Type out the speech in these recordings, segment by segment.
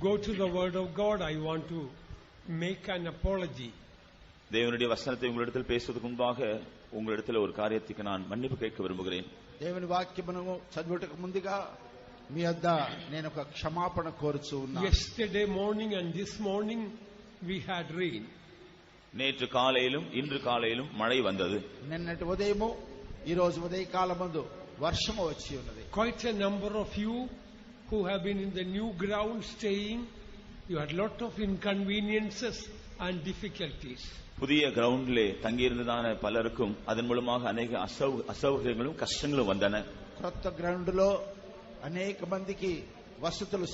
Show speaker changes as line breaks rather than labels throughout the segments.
go to the word of God, I want to make an apology.
தேவனுடைய வசனத்தை உங்களிடத்தில் பேசுவதற்கு முன்பாக உங்களிடத்தில் ஒரு காரியத்துக்கு நான் மன்னிப்பு கேட்க விரும்புகிறேன்.
దేవుని వాక్యమును చదువుటకు ముందుగా మీ వద్ద నేను ఒక క్షమాపణ కోరుచు ఉన్నాను.
Yesterday morning and this morning we had rain.
நேற்று காலையிலும் இன்று காலையிலும் மழை வந்தது.
నిన్నటి ఉదయము ఈ రోజు ఉదయకాలమందు వర్షము వచ్చి ఉన్నది.
Quite a number of you who have been in the new ground staying, you had lot of inconveniences and difficulties.
புதிய கிரவுண்டிலே தங்கியிருந்ததான பலருக்கும் அதன் மூலமாக அநேக அசௌகரியங்களும் கஷ்டங்களும் வந்தன.
కొత్త గ్రౌండ్ లో అనేక మందికి వసతులు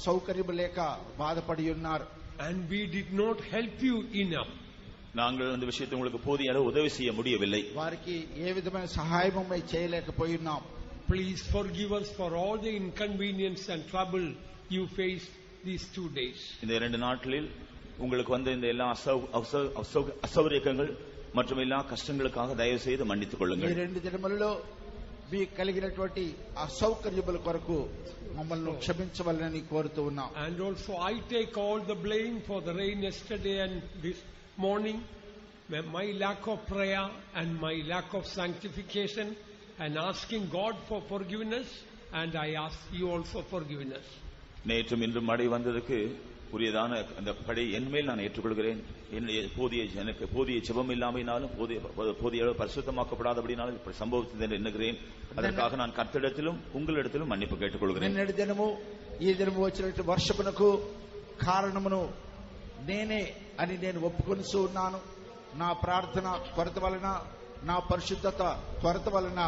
సౌకర్యం లేక బాధపడి ఉన్నారు.
And we did not help you enough.
நாங்கள் அந்த விஷயத்தை உங்களுக்கு போதிய அளவு உதவி செய்ய முடியவில்லை.
వారికి ఏ విధమైన సహాయం చేయలేకపోయినాం.
Please forgive us for all the inconvenience and trouble you faced these 2 days.
இந்த 2 நாட்களில் உங்களுக்கு வந்த இந்த எல்லா அசௌகரியங்கள் மற்றும் எல்லா கஷ்டங்களுக்காக தயவு செய்து மன்னித்துக் கொள்ளுங்கள்.
ఈ 2 దినములలో మీకు కలిగినటువంటి అసౌకర్యముల కొరకు మమ్మల్ని క్షమించవలెనని కోరుతూ ఉన్నాం.
And also I take all the blame for the rain yesterday and this morning, my lack of prayer and my lack of sanctification and asking God for forgiveness, and I ask you also forgiveness.
நேற்றும் இன்றும் மழை வந்ததுக்கு உரியதான அந்த படை என்மேல் நான் ஏற்றுக்கொள்கிறேன். எனக்கு போதிய ஜெபம் இல்லாமையினாலும் போதிய அளவு பரிசுத்தமாக்கப்படாதபடினாலும் இப்படி சம்பவித்தது என்று எண்ணுகிறேன். அதற்காக நான் கர்த்தரிடத்திலும் உங்களிடத்திலும் மன்னிப்பு கேட்டுக்கொள்கிறேன்.
నిన్నటి దినము ఈ దినము వచ్చినట్టు వర్షమునకు కారణమును నేనే అని నేను ఒప్పుకొనిస్తూ ఉన్నాను. నా ప్రార్థన కొరత వలన, నా పరిశుద్ధత కొరత వలన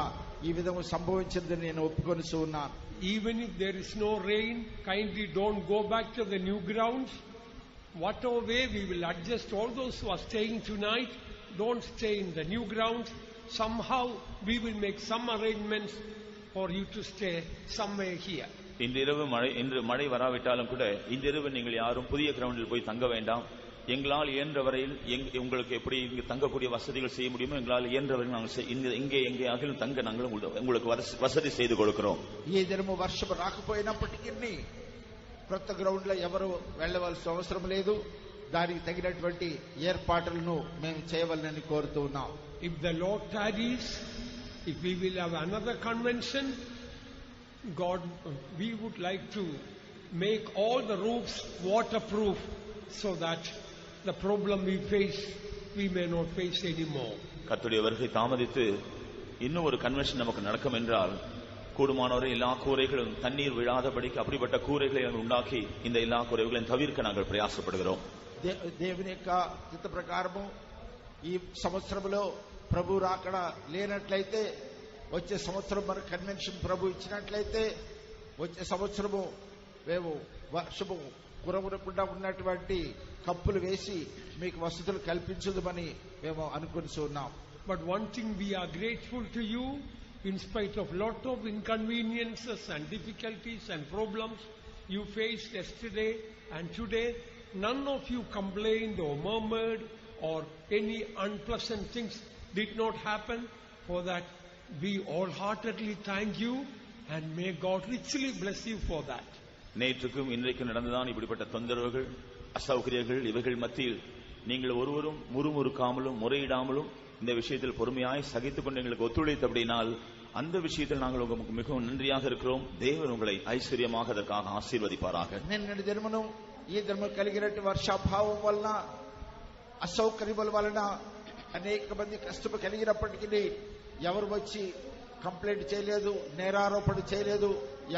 ఈ విధము సంభవించిందని నేను ఒప్పుకొనిస్తూ ఉన్నాను.
Even if there is no rain, kindly don't go back to the new grounds. Whatever way we will adjust all those who are staying tonight, don't stay in the new grounds. Somehow we will make some arrangements for you to stay somewhere here.
இன்று மழை வராவிட்டாலும் கூட இன்றிரவு நீங்கள் யாரும் புதிய கிரவுண்டில் போய் தங்க வேண்டாம். எங்களால் இயன்ற வரையில் உங்களுக்கு எப்படி இங்கு தங்கக்கூடிய வசதிகள் செய்ய முடியுமோ எங்களால் இயன்ற வரையில் நாங்கள் இங்கே எங்கேயாகிலும் தங்க நாங்கள் உங்களுக்கு வசதி செய்து கொடுக்கிறோம்.
ఈ దినము వర్షం రాకపోయినప్పటికీ కొత్త గ్రౌండ్ లో ఎవరు వెళ్ళవలసిన అవసరం లేదు. దానికి తగినటువంటి ఏర్పాట్లను మేము చేయవలనని కోరుతూ ఉన్నాం.
If the Lord tarries, if we will have another convention, God, we would like to make all the roofs waterproof so that the problem we face, we may not face anymore.
கர்த்தருடைய வருகை தாமதித்து இன்னும் ஒரு convention நமக்கு நடக்கும் என்றால் கூடுமானவரை எல்லா கூரைகளும் தண்ணீர் விழாதபடிக்கு அப்படிப்பட்ட கூரைகளை உண்டாக்கி இந்த எல்லா கூரைகளையும் தவிர்க்க நாங்கள் பிரயாசப்படுகிறோம்.
దేవుని యొక్క చిత్త ప్రకారము ఈ సంవత్సరంలో ప్రభు రాకడ లేనట్లయితే, వచ్చే సంవత్సరం మన కన్వెన్షన్ ప్రభు ఇచ్చినట్లయితే వచ్చే సంవత్సరము మేము వర్షము కురవకుండా ఉన్నటువంటి కప్పులు వేసి మీకు వసతులు కల్పించదుమని మేము అనుకుంటున్నాం.
But one thing, we are grateful to you in spite of lot of inconveniences and difficulties and problems you faced yesterday and today. None of you complained or murmured or any unpleasant things did not happen. For that we wholeheartedly thank you and may God richly bless you for that.
நேற்றுக்கும் இன்றைக்கும் நடந்ததான் இப்படிப்பட்ட தொந்தரவுகள் அசௌகரியங்கள் இவைகள் மத்தியில் நீங்கள் ஒருவரும் முறுமுறுக்காமலும் முறையிடாமலும் இந்த விஷயத்தில் பொறுமையாய் சகித்துக் கொண்டு எங்களுக்கு ஒத்துழைத்தபடினால் அந்த விஷயத்தில் நாங்கள் உங்களுக்கு மிகவும் நன்றியாக இருக்கிறோம். தேவன் உங்களை ஐஸ்வர்யமாக அதற்காக ஆசீர்வதிப்பாராக.
నిన్నటి దినమును ఈ దినము కలిగినట్టు వర్షాభావం వలన అసౌకర్యముల వలన అనేక మంది కష్టం కలిగినప్పటికీ ఎవరు వచ్చి కంప్లైంట్ చేయలేదు, నేరారోపణ చేయలేదు,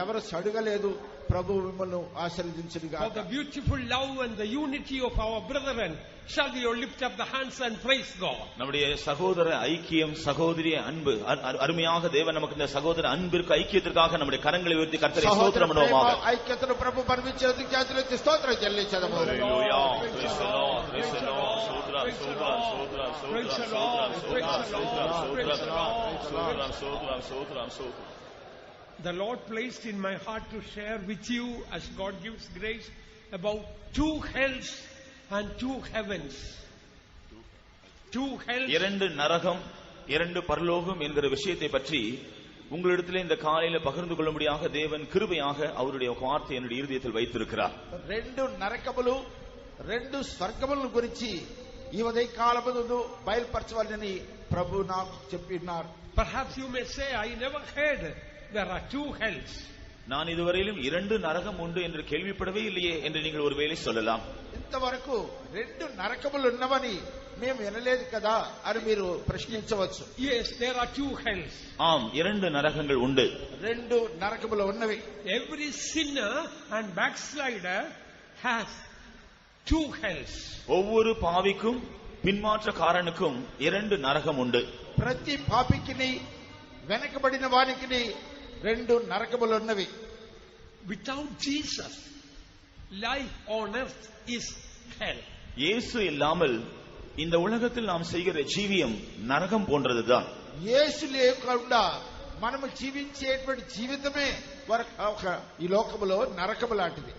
ఎవరు సడుగలేదు. ప్రభు మిమ్మల్ని ఆశీర్వదించుగాక.
For the beautiful love and the unity of our brethren, shall we all lift up the hands and praise God.
நம்முடைய சகோதர ஐக்கியம், சகோதரிய அன்பு, அருமையாக தேவன் நமக்கு இந்த சகோதர அன்பிற்கு ஐக்கியத்திற்காக நம்முடைய கரங்களை உயர்த்தி கர்த்தரை ஸ்தோத்திரம் பண்ணுவோமாக.
ఐక్యతను ప్రభు పరిమించేందుకు చేతులెత్తి స్తోత్రం చెల్లించదము.
Hallelujah. Praise the lord, praise the lord. స్తోత్రం, స్తోత్రం, స్తోత్రం, స్తోత్రం, స్తోత్రం, స్తోత్రం, స్తోత్రం.
The Lord placed in my heart to share with you, as God gives grace, about 2 hells and 2 heavens. 2 hells,
2 நரகம் 2 பரலோகம் என்கிற விஷயத்தை பற்றி உங்களிடத்திலே இந்த காலையில பகிர்ந்து கொள்ளும்படியாக தேவன் கிருபையாக அவருடைய வார்த்தை என்னுடைய இருதயத்தில் வைத்திருக்கிறார்.
రెండు నరకములు రెండు స్వర్గములను గురించి ఈ ఉదయ కాలమందు బయలుపరచవాలని ప్రభు నాకు చెప్పినారు.
Perhaps you may say, I never heard there are two hells.
நான் இதுவரையிலும் 2 நரகம் உண்டு என்று கேள்விப்படவே இல்லையே என்று நீங்கள் ஒருவேளை சொல்லலாம்.
ఇంతవరకు 2 నరకములు ఉన్నవని మేము వినలేదు కదా అని మీరు ప్రశ్నించవచ్చు.
Yes, there are two hells.
ஆம், 2 நரகங்கள் உண்டு.
2 నరకములు ఉన్నవి.
Every sinner and backslider has two hells.
ஒவ்வொரு பாவிக்கும் பின்மாற்றக்காரனுக்கும் 2 நரகம் உண்டு.
ప్రతి పాపికిని వెనకబడిన వానికి 2 నరకములు ఉన్నవి.
Without Jesus, life on earth is hell.
இயேசு இல்லாமல் இந்த உலகத்தில் நாம் செய்கிற ஜீவியம் நரகம் போன்றதுதான்.
యేసు లేకుండా మనము జీవించేటువంటి జీవితమే ఈ లోకములో నరకము లాంటిది.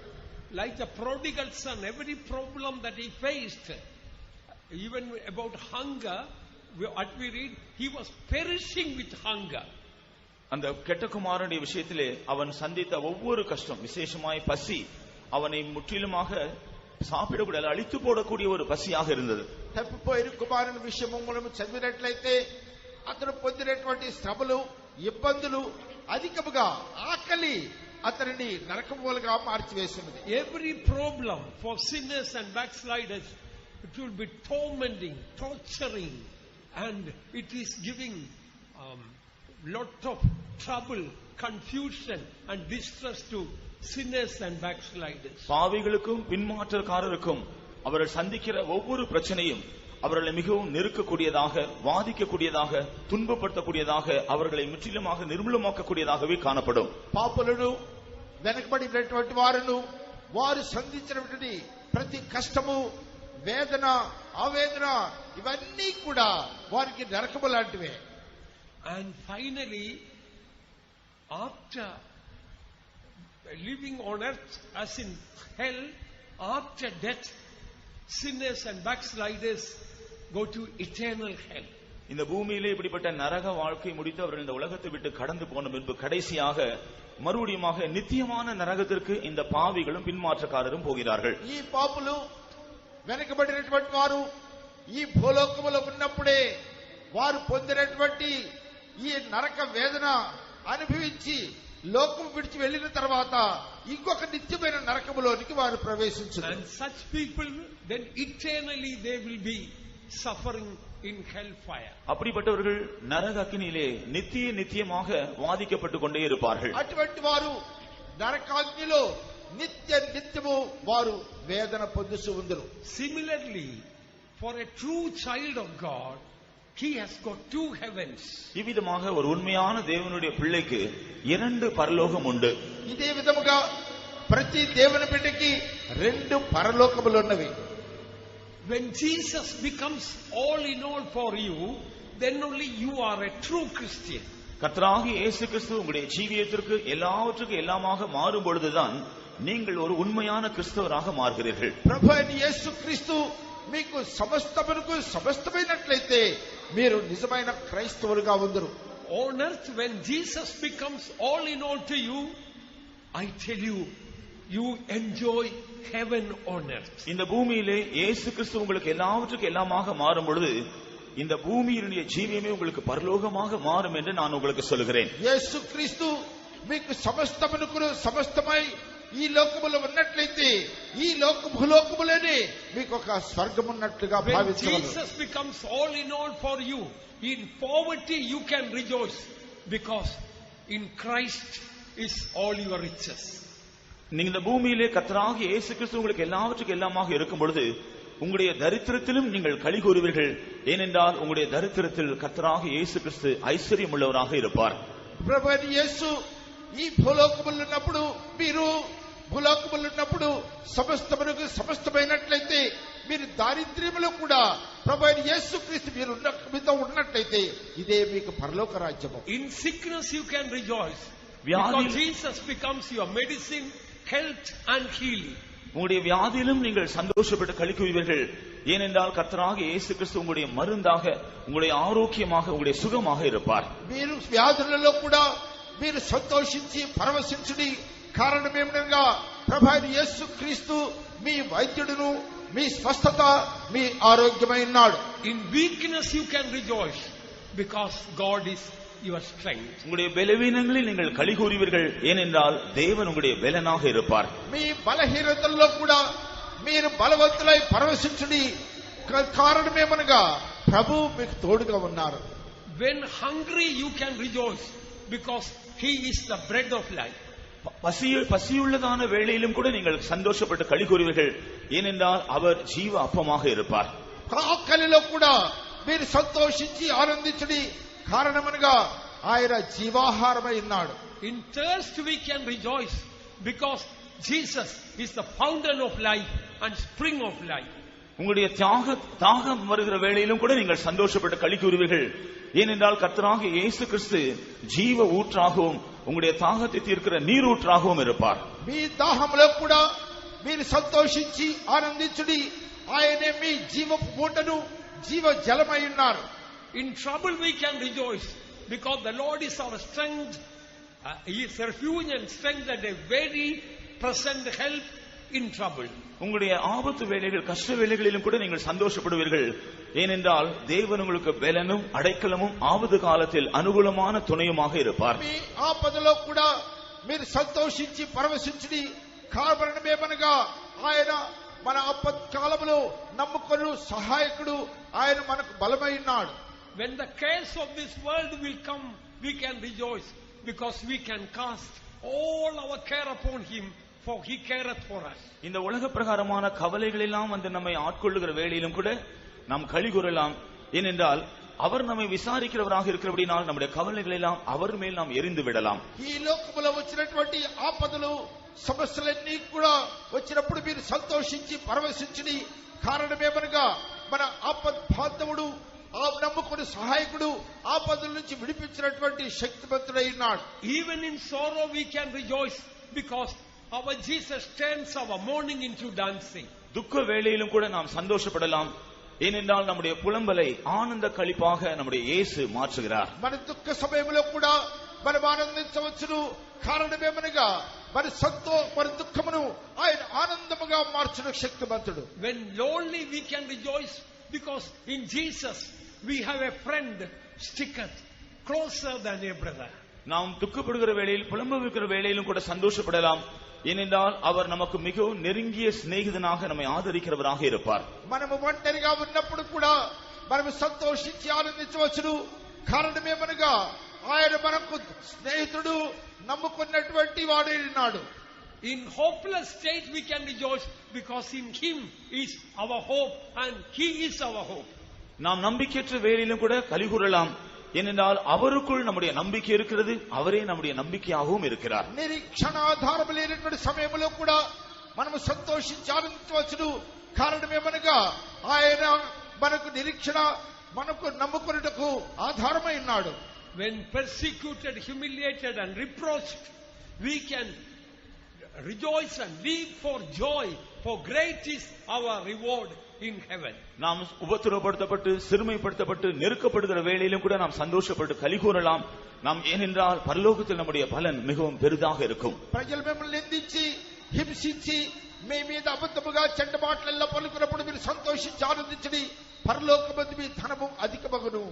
Like the prodigal son, every problem that he faced, even about hunger, what we read, he was perishing with hunger.
அந்த கெட்ட குமாரனுடைய விஷயத்திலே அவன் சந்தித்த ஒவ்வொரு கஷ்டம், விசேஷமாய் பசி, அவனை முற்றிலுமாக సాపిడకూడ అழித்து పోడக்கூடிய ஒரு పసిயாக இருந்தது.
తప్పిపోయిన కుమారుని విషయము మనము చదివినట్లయితే అతను పొందినటువంటి శ్రమలు, ఇబ్బందులు, అధికముగా ఆకలి అతనిని నరకములుగా మార్చివేసినది.
Every problem for sinners and backsliders, it will be tormenting, torturing, and it is giving lot of trouble, confusion and distress to sinners and backsliders.
பாவிகளுக்கும் பின்மாற்றக்காரருக்கும் அவர்கள் சந்திக்கிற ஒவ்வொரு பிரச்சனையும் அவர்களை மிகவும் நெருக்கக்கூடியதாக, வாதிக்கக்கூடியதாக, துன்பப்படுத்தக்கூடியதாக, அவர்களை முற்றிலுமாக నిర్మూలமாக்கக்கூடியதாகவே காணப்படும்.
పాపులను వెనకబడినటువంటి వారును వారు సంధించినటువంటి ప్రతి కష్టము, వేదన, ఆవేదన ఇవన్నీ కూడా వారికి నరకము లాంటివే.
And finally, after living on earth as in hell, after death, sinners and backsliders go to eternal hell.
இந்த பூமியிலே இப்படிப்பட்ட நரக வாழ்க்கை முடித்து அவர்கள் இந்த உலகத்தை விட்டு கடந்து போன பின்பு கடைசியாக மறுபடியுமாக நித்தியமான நரகத்திற்கு இந்த பாவிகளும் பின்மாற்றக்காரரும் போகிறார்கள்.
ఈ పాపులు వెనకబడినటువంటి వారు ఈ భూలోకములో ఉన్నప్పుడే వారు పొందినటువంటి ఈ నరక వేదన అనుభవించి లోకం విడిచి వెళ్లిన తర్వాత ఇంకొక నిత్యమైన నరకములోనికి వారు ప్రవేశించారు.
And such people then eternally they will be suffering in hellfire.
அப்படிப்பட்டவர்கள் நரக அக்கினியிலே நித்தியமாக வாதிக்கப்பட்டுக் கொண்டே இருப்பார்கள்.
అటువంటి వారు నరకాగ్నిలో నిత్యము వారు వేదన పొందుతూ ఉందరు.
Similarly, for a true child of God, he has got two heavens.
இவ்விதமாக ஒரு உண்மையான தேவனுடைய பிள்ளைக்கு 2 பரலோகம் உண்டு.
ఇదే విధముగా ప్రతి దేవుని బిడ్డకి 2 పరలోకములు ఉన్నవి.
When Jesus becomes all in all for you, then only you are a true Christian.
கர்த்தராகிய இயேசு கிறிஸ்து உங்களுடைய ஜீவியத்திற்கு எல்லாவற்றுக்கும் எல்லாமாக மாறும் பொழுதுதான் நீங்கள் ஒரு உண்மையான கிறிஸ்தவராக மாறுகிறீர்கள்.
ప్రభు అయిన యేసుక్రీస్తు మీకు సమస్తమునకు సమస్తమైనట్లయితే మీరు నిజమైన క్రైస్తవులుగా ఉందరు.
On earth, when Jesus becomes all in all to you, I tell you, you enjoy heaven on earth.
இந்த பூமியிலே இயேசு கிறிஸ்து உங்களுக்கு எல்லாவற்றுக்கும் எல்லாமாக மாறும் பொழுது இந்த பூமியினுடைய ஜீவியமே உங்களுக்கு பரலோகமாக மாறும் என்று நான் உங்களுக்கு சொல்கிறேன்.
యేసుక్రీస్తు మీకు సమస్తమునకు సమస్తమై ఈ లోకములో ఉన్నట్లయితే ఈ భూలోకములోనే మీకు ఒక స్వర్గం ఉన్నట్లుగా భావించగలరు.
When Jesus becomes all in all for you, in poverty you can rejoice because in Christ is all your riches.
நீங்க இந்த பூமியிலே கர்த்தராகிய இயேசு கிறிஸ்து உங்களுக்கு எல்லாவற்றுக்கும் எல்லாமாக இருக்கும் பொழுது உங்களுடைய தரித்திரத்திலும் நீங்கள் களி கூறுவீர்கள். ஏனென்றால் உங்களுடைய தரித்திரத்தில் கர்த்தராகிய இயேசு கிறிஸ்து ஐஸ்வர்யம் உள்ளவராக இருப்பார்.
ప్రభువైన యేసు ఈ భూలోకములో ఉన్నప్పుడు మీరు భూలోకములో ఉన్నప్పుడు సమస్తమునకు సమస్తమైనట్లయితే మీరు దారిద్ర్యములో కూడా ప్రభువైన యేసుక్రీస్తు మీరు ఉన్నట్లయితే ఇదే మీకు పరలోక రాజ్యము.
In sickness you can rejoice
వ్యాధి
because Jesus becomes your medicine, health and healing.
உங்களுடைய வியாதியிலும் நீங்கள் சந்தோஷப்பட்டு களி கூறுவீர்கள். ஏனென்றால் கர்த்தராகிய இயேசு கிறிஸ்து உங்களுடைய மருந்தாக, உங்களுடைய ஆரோக்கியமாக, உங்களுடைய சுகமாக இருப்பார்.
మీరు వ్యాధులలో కూడా మీరు సంతోషించి పరవశించుడి. కారణమేమనగా ప్రభువైన యేసు క్రీస్తు మీ వైద్యుడును, మీ స్వస్థత, మీ ఆరోగ్యమైనాడు.
In weakness you can rejoice because God is your strength.
உங்களுடைய பலவீனங்களில் நீங்கள் களி கூறுவீர்கள். ஏனென்றால் தேவன் உங்களுடைய பலனாக இருப்பார்.
మీ బలహీనతల్లో కూడా మీరు బలవంతులై పరవశించుడి. కారణమేమనగా ప్రభు మీకు తోడుగా ఉన్నారు.
When hungry you can rejoice because he is the bread of life.
பசியுள்ளதான வேளையிலும் கூட நீங்கள் சந்தோஷப்பட்டு களி கூறுவீர்கள். ஏனென்றால் அவர் ஜீவ அப்பமாக இருப்பார்.
ఆకలిలో కూడా మీరు సంతోషించి ఆనందించుడి. కారణమనగా ఆయన జీవాహారమై ఉన్నాడు.
In thirst we can rejoice because Jesus is the fountain of life and spring of life.
உங்களுடைய தாகம் வருகிற வேளையிலும் கூட நீங்கள் சந்தோஷப்பட்டு களி கூறுவீர்கள். ஏனென்றால் கர்த்தராகிய இயேசு கிறிஸ்து ஜீவ ஊற்றாகவும் உங்களுடைய தாகத்தை தீர்க்கிற நீரூற்றாகவும் இருப்பார்.
మీ దాహంలో కూడా మీరు సంతోషించి ఆనందించుడి. ఆయనే మీ జీవ ఊటను, జీవ జలమై ఉన్నారు.
In trouble we can rejoice because the Lord is our strength. He is refuge and strength and a very present help in trouble.
உங்களுடைய ஆபத்து வேளைகள், கஷ்ட வேளைகளிலும் கூட நீங்கள் சந்தோஷப்படுவீர்கள். ஏனென்றால் தேவன் உங்களுக்கு பலனும் அடைக்கலமும் ஆபத்து காலத்தில் அனுகூலமான துணையுமாக இருப்பார்.
మీ ఆపదలో కూడా మీరు సంతోషించి పరవశించుడి. కారణమేమనగా ఆయన మన ఆపత్కాలములో నమ్ముకొను సహాయకుడు. ఆయన మనకు బలమై ఉన్నాడు.
When the cares of this world will come, we can rejoice because we can cast all our care upon him, for he careth for us.
இந்த உலக பிரகாரமான கவலைகள் எல்லாம் வந்து நம்மை ஆட்கொள்ளுகிற வேளையிலும் கூட நாம் களி கூறலாம். ஏனென்றால் அவர் நம்மை விசாரிக்கிறவராக இருக்கிறபடினால் நம்முடைய கவலைகள் எல்லாம் அவர் மேல் நாம் எரிந்து விடலாம்.
ఈ లోకములో వచ్చినటువంటి ఆపదలు, సమస్యలన్నీ కూడా వచ్చినప్పుడు మీరు సంతోషించి పరవశించుడి. కారణమేమనగా మన ఆపద్బాంధవుడు, నమ్ముకుని సహాయకుడు ఆపదల నుంచి విడిపించినటువంటి శక్తివంతుడై ఉన్నాడు.
Even in sorrow we can rejoice because our Jesus turns our mourning into dancing.
துக்க வேளையிலும் கூட நாம் சந்தோஷப்படலாம். ஏனென்றால் நம்முடைய புலம்பலை ஆனந்த களிப்பாக நம்முடைய இயேசு மாற்றுகிறார்.
మన దుఃఖ సమయంలో కూడా మనం ఆనందించవచ్చును. కారణమేమనగా మన దుఃఖమును ఆయన ఆనందముగా మార్చుట శక్తివంతుడు.
When lonely we can rejoice because in Jesus we have a friend sticketh closer than a brother.
நாம் துக்கப்படுகிற வேளையில், புலம்புகிற வேளையிலும் கூட சந்தோஷப்படலாம். ஏனென்றால் அவர் நமக்கு மிகவும் நெருங்கிய சிநேகிதனாக நம்மை ஆதரிக்கிறவராக இருப்பார்.
మనము ఒంటరిగా ఉన్నప్పుడు కూడా మనము సంతోషించి ఆనందించవచ్చును. కారణమేమనగా ఆయన మనకు స్నేహితుడు, నమ్ముకున్నటువంటి వాడే ఉన్నాడు.
In hopeless state we can rejoice because in him is our hope and he is our hope.
நாம் நம்பிக்கையற்ற வேளையிலும் கூட களி கூறலாம். ஏனென்றால் அவருக்குள் நம்முடைய நம்பிக்கை இருக்கிறது, அவரே நம்முடைய நம்பிக்கையாகவும் இருக்கிறார்.
నిరీక్షణాధారము లేనటువంటి సమయంలో కూడా మనము సంతోషించి ఆనందించవచ్చును. కారణమేమనగా ఆయన మనకు నిరీక్షణ, మనకు నమ్ముకున్నటకు ఆధారమై ఉన్నాడు.
When persecuted, humiliated and reproached, we can rejoice and leap for joy, for great is our reward in heaven.
நாம் உபத்திரவப்படுத்தப்பட்டு, சிறுமைப்படுத்தப்பட்டு, நெருக்கப்படுகிற வேளையிலும் கூட நாம் சந்தோஷப்பட்டு களி கூறலாம். நாம் ஏனென்றால் பரலோகத்தில் நம்முடைய பலன் மிகவும் பெரிதாக இருக்கும்.
ప్రజలు మిమ్మల్ని నిందించి, హింసించి, మీ మీద అబద్ధముగా చెడ్డ మాటలెల్లా పలుకున్నప్పుడు మీరు సంతోషించి ఆనందించండి. పరలోకమందు మీ ధనము అధికమగును.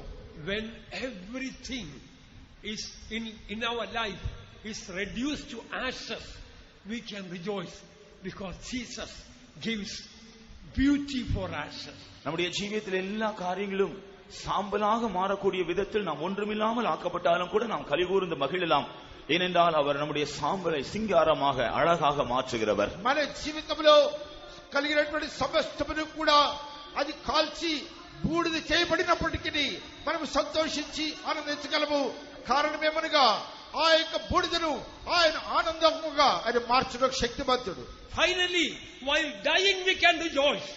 When everything is in our life is reduced to ashes, we can rejoice because Jesus gives beauty for ashes.
நம்முடைய ஜீவியத்தில் எல்லா காரியங்களும் சாம்பலாக மாறக்கூடிய விதத்தில் நாம் ஒன்றுமில்லாமல் ஆக்கப்பட்டாலும் கூட நாம் களி கூர்ந்து மகிழலாம். ஏனென்றால் அவர் நம்முடைய சாம்பலை சிங்காரமாக அழகாக மாற்றுகிறவர்.
మన జీవితంలో కలిగినటువంటి సమస్తమును కూడా అది కాల్చి బూడిద చేయబడినప్పటికీ మనం సంతోషించి ఆనందించగలము. కారణమేమనగా ఆ యొక్క బూడిదను ఆయన ఆనందముగా ఆయన మార్చడానికి శక్తివంతుడు.
Finally, while dying we can rejoice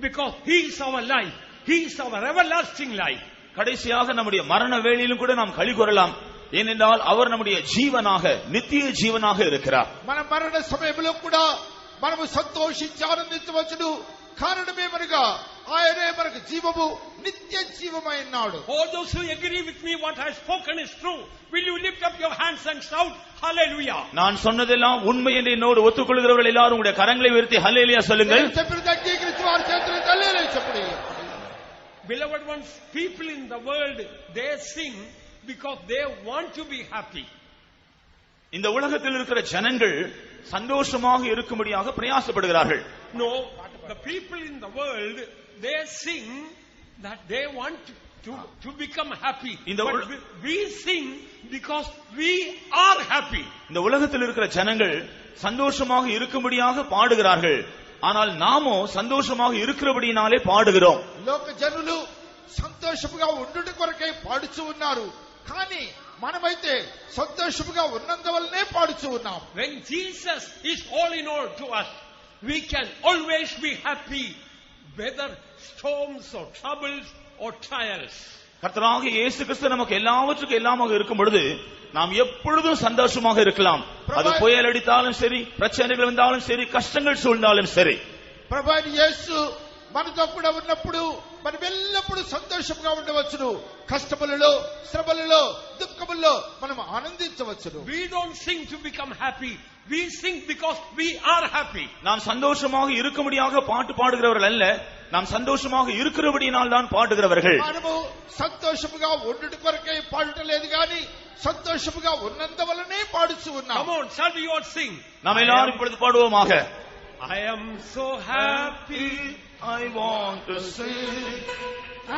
because he is our life, he is our everlasting life.
கடைசியாக நம்முடைய மரண வேளையிலும் கூட நாம் களி கூறலாம். ஏனென்றால் அவர் நம்முடைய ஜீவனாக, நித்திய ஜீவனாக இருக்கிறார்.
మన మరణ సమయంలో కూడా మనము సంతోషించి ఆనందించవచ్చును. కారణమేమనగా ఆయనే మనకు జీవము, నిత్య జీవమైనాడు.
All those who agree with me what I have spoken is true, will you lift up your hands and shout hallelujah?
நான் சொன்னதெல்லாம் உண்மை என்று என்னோடு ஒத்துக்கொள்கிறவர்கள் எல்லாரும் உங்களுடைய கரங்களை உயர்த்தி ஹல்லேலூயா சொல்லுங்கள்.
చెప్పినది అంగీకరించి వారి చేతులు హల్లెలూయా చెప్పండి.
Beloved ones, people in the world, they sing because they want to be happy.
இந்த உலகத்தில் இருக்கிற ஜனங்கள் சந்தோஷமாக இருக்கும்படியாக பிரயாசப்படுகிறார்கள்.
No, the people in the world, they sing that they want to become happy. But we sing because we are happy.
இந்த உலகத்தில் இருக்கிற ஜனங்கள் சந்தோஷமாக இருக்கும்படியாக பாடுகிறார்கள். ஆனால் நாமோ சந்தோஷமாக இருக்கிறபடினாலே பாடுகிறோம்.
లోక జనులు సంతోషముగా ఉండుట కొరకై పాడుచు ఉన్నారు. కానీ మనమైతే సంతోషముగా ఉన్నందువల్లనే పాడుచు ఉన్నాం.
When Jesus is all in all to us, we can always be happy, whether storms or troubles or trials.
கர்த்தராகிய இயேசு கிறிஸ்து நமக்கு எல்லாவற்றுக்கும் எல்லாமாக இருக்கும் பொழுது நாம் எப்பொழுதும் சந்தோஷமாக இருக்கலாம். அது புயல் அடித்தாலும் சரி, பிரச்சனைகள் வந்தாலும் சரி, கஷ்டங்கள் சூழ்ந்தாலும் சரி.
ప్రభువైన యేసు మనతో కూడా ఉన్నప్పుడు మనం ఎల్లప్పుడూ సంతోషంగా ఉండవచ్చును. కష్టములలో, శ్రమలలో, దుఃఖములలో మనం ఆనందించవచ్చును.
We don't sing to become happy, we sing because we are happy.
நாம் சந்தோஷமாக இருக்கும்படியாக பாட்டு பாடுகிறவர்கள் அல்ல, நாம் சந்தோஷமாக இருக்கிறபடியினால் தான் பாடுகிறவர்கள்.
మనము సంతోషముగా ఉండుట కొరకై పాడటం లేదు గాని సంతోషముగా ఉన్నందువల్లనే పాడుచు ఉన్నాం.
Come on, shall we all sing?
நாம் எல்லாரும் இப்பொழுது பாடுவோமாக.
I am so happy,
I want to sing,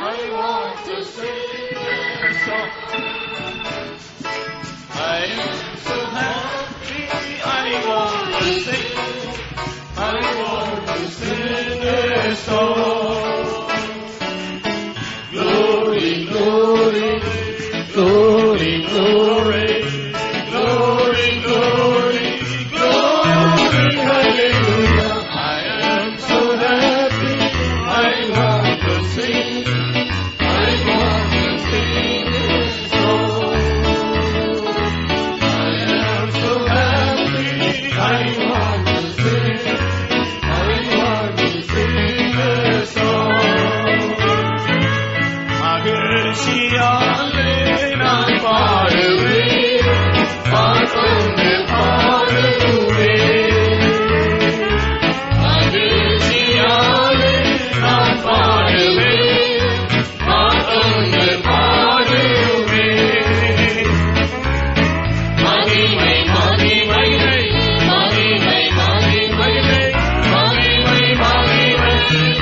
I want to sing a song.
I am so happy, I want to sing, I want to sing a song. Glory, glory, glory, glory, glory, glory, glory, hallelujah. I am so happy, I want to sing, I want to sing a song. I am so happy, I want to sing, I want to sing a song. மகிழ்ச்சியாலே நான் பாடுவேன், பாடுவே பாடுவேன். மகிழ்ச்சியாலே நான் பாடுவேன், பாடுவே பாடுவேன். மகிமை மகிமை மகிமை மகிமை மகிமை மகிமை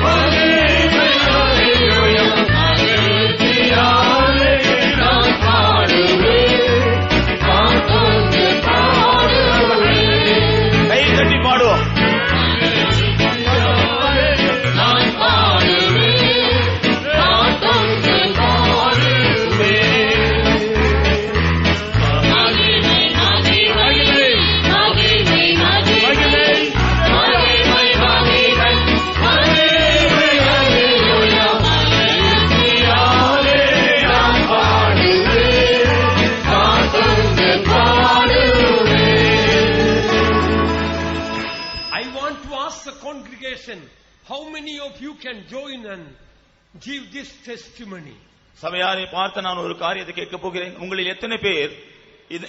மகிமை ஹல்லேலூயா. மகிழ்ச்சியாலே நான் பாடுவேன், பாடுவே பாடுவேன். கை தட்டி பாடுவோம். நான் பாடுவேன், பாடுவே பாடுவேன். மகிமை மகிமை மகிமை மகிமை மகிமை மகிமை ஹல்லேலூயா. மகிழ்ச்சியாலே நான் பாடுவேன், பாடுவே பாடுவேன்.
I want to ask the congregation, how many of you can join and give this testimony?
சபையாரை பார்த்து நான் ஒரு காரியத்தை கேட்க போகிறேன். உங்களில் எத்தனை பேர்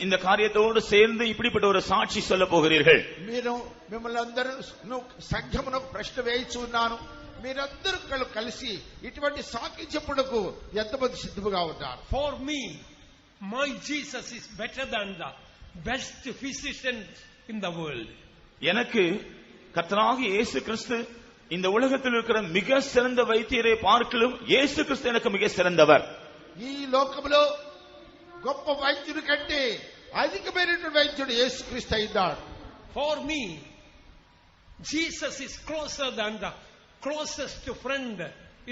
இந்த காரியத்தோடு சேர்ந்து இப்படிப்பட்ட ஒரு சாட்சி சொல்ல போகிறீர்கள்?
మీరు మిమ్మల్ని అందరూ సంఘమునకు ప్రశ్న వేయించి ఉన్నాను. మీరందరూ కలిసి ఇటువంటి సాక్షి చెప్పుటకు ఎంతమంది సిద్ధముగా ఉన్నారు?
For me, my Jesus is better than the best physicians in the world.
எனக்கு கர்த்தராகிய இயேசு கிறிஸ்து இந்த உலகத்தில் இருக்கிற மிக சிறந்த வைத்தியரை பார்க்கலும் இயேசு கிறிஸ்து எனக்கு மிக சிறந்தவர்.
ఈ లోకములో గొప్ప వైద్యుడి కంటే అధికమైనటువంటి వైద్యుడు యేసుక్రీస్తు అయినాడు.
For me, Jesus is closer than the closest friend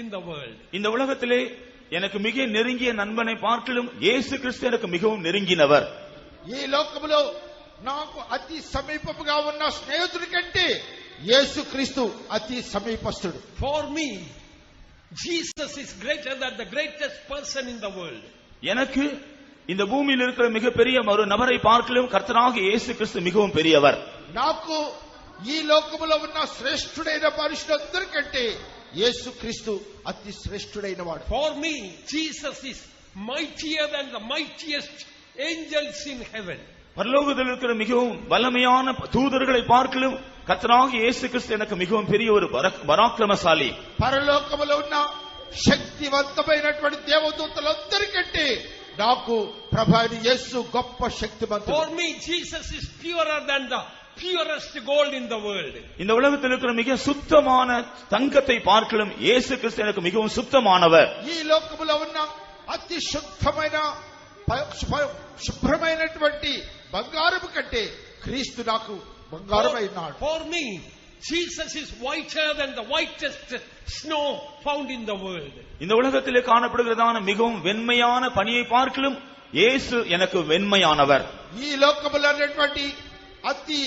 in the world.
இந்த உலகத்திலே எனக்கு மிக நெருங்கிய நண்பனை பார்க்கலும் இயேசு கிறிஸ்து எனக்கு மிகவும் நெருங்கினவர்.
ఈ లోకములో నాకు అతి సమీపముగా ఉన్న స్నేహితుడి కంటే యేసుక్రీస్తు అతి సమీపస్తుడు.
For me, Jesus is greater than the greatest person in the world.
எனக்கு இந்த பூமியில் இருக்கிற மிகப்பெரிய ஒரு நபரை பார்க்கலும் கர்த்தராகிய இயேசு கிறிஸ்து மிகவும் பெரியவர்.
నాకు ఈ లోకములో ఉన్న శ్రేష్ఠుడైన మనుషులందరికంటే యేసుక్రీస్తు అతి శ్రేష్ఠుడైన వాడు.
For me, Jesus is mightier than the mightiest angels in heaven.
பரலோகத்தில் இருக்கிற மிகவும் வல்லமையான தூதர்களை பார்க்கலும் கர்த்தராகிய இயேசு கிறிஸ்து எனக்கு மிகவும் பெரிய ஒரு பராக்கிரமசாலி.
పరలోకములో ఉన్న శక్తివంతమైనటువంటి దేవదూతలందరికంటే నాకు ప్రభు యేసు గొప్ప శక్తివంతుడు.
For me, Jesus is purer than the purest gold in the world.
இந்த உலகத்தில் இருக்கிற மிக சுத்தமான தங்கத்தை பார்க்கலும் இயேசு கிறிஸ்து எனக்கு மிகவும் சுத்தமானவர்.
ఈ లోకములో ఉన్న అతి శుద్ధమైన శుభ్రమైనటువంటి బంగారము కంటే క్రీస్తు నాకు బంగారమైనాడు.
For me, Jesus is whiter than the whitest snow found in the world.
இந்த உலகத்திலே காணப்படுகிறதான மிகவும் வெண்மையான பனியை பார்க்கலும் இயேசு எனக்கு வெண்மையானவர்.
ఈ లోకములో ఉన్నటువంటి అతి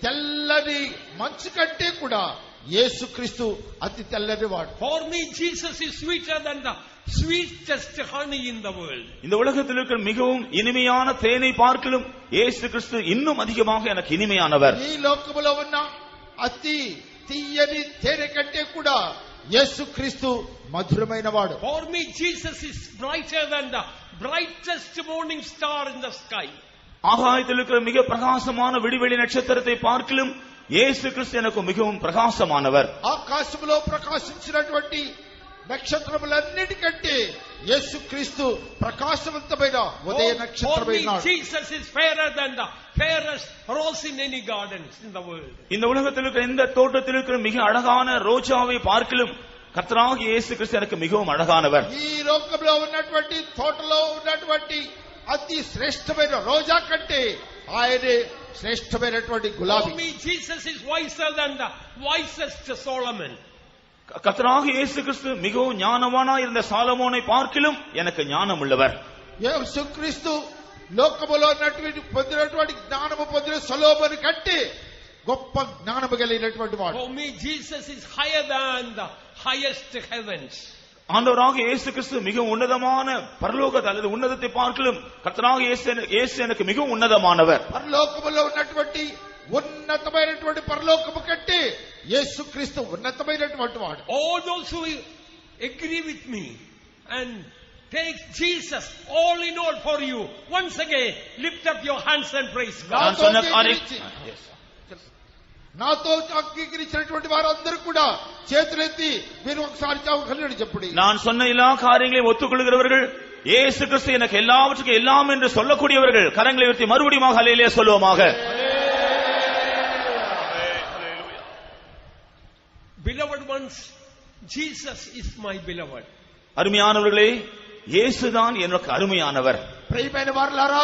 తెల్లని మంచు కంటే కూడా యేసుక్రీస్తు అతి తెల్లని వాడు.
For me, Jesus is sweeter than the sweetest honey in the world.
இந்த உலகத்தில் இருக்கிற மிகவும் இனிமையான தேனை பார்க்கலும் இயேசு கிறிஸ்து இன்னும் அதிகமாக எனக்கு இனிமையானவர்.
ఈ లోకములో ఉన్న అతి తీయని తేనె కంటే కూడా యేసుక్రీస్తు మధురమైన వాడు.
For me, Jesus is brighter than the brightest morning star in the sky.
ஆகாயத்தில் இருக்கிற மிக பிரகாசமான விடிவெளி நட்சத்திரத்தை பார்க்கலும் இயேசு கிறிஸ்து எனக்கு மிகவும் பிரகாசமானவர்.
ఆకాశంలో ప్రకాశించినటువంటి నక్షత్రములన్నిటికంటే యేసుక్రీస్తు ప్రకాశవంతమైన ఉదయ నక్షత్రమైనాడు.
Jesus is fairer than the fairest rose in any gardens in the world.
இந்த உலகத்தில் இருக்கிற இந்த தோட்டத்தில் இருக்கிற மிக அழகான ரோஜாவை பார்க்கலும் கர்த்தராகிய இயேசு கிறிஸ்து எனக்கு மிகவும் அழகானவர்.
ఈ లోకంలో ఉన్నటువంటి తోటలో ఉన్నటువంటి అతి శ్రేష్టమైన రోజా కంటే ఆయనే శ్రేష్టమైనటువంటి గులాబీ.
For me, Jesus is wiser than the wisest Solomon.
கர்த்தராகிய இயேசு கிறிஸ்து மிகவும் ஞானவானா இருந்த சாலமோனை பார்க்கிலும் எனக்கு ஞானம் உள்ளவர்.
యేసుక్రీస్తు లోకములో పొందినటువంటి జ్ఞానము పొందిన సొలొమోను కంటే గొప్ప జ్ఞానము కలిగినటువంటి వాడు.
For me, Jesus is higher than the highest heavens.
ஆண்டவராகிய இயேசு கிறிஸ்து மிகவும் உன்னதமான பரலோகத்தை அல்லது உன்னதத்தை பார்க்கிலும் கர்த்தராகிய இயேசு எனக்கு மிகவும் உன்னதமானவர்.
పరలోకములో ఉన్నటువంటి ఉన్నతమైనటువంటి పరలోకము కంటే యేసుక్రీస్తు ఉన్నతమైనటువంటి వాడు.
All those who agree with me and take Jesus all in all for you, once again lift up your hands and praise God.
నాతో అంగీకరించినటువంటి వారందరూ కూడా చేతులెత్తి మీరు ఒకసారి కలిగి చెప్పండి.
நான் சொன்ன எல்லா காரியங்களையும் ஒத்துக்கொள்கிறவர்கள் இயேசு கிறிஸ்து எனக்கு எல்லாவற்றுக்கும் எல்லாம் என்று சொல்லக்கூடியவர்கள் கரங்களை உயர்த்தி மறுபடியும் ஹல்லேலூயா சொல்லுவோமாக.
Beloved ones, Jesus is my beloved.
அருமையானவர்களே, இயேசுதான் எனக்கு அருமையானவர்.
ప్రియమైన వారలారా,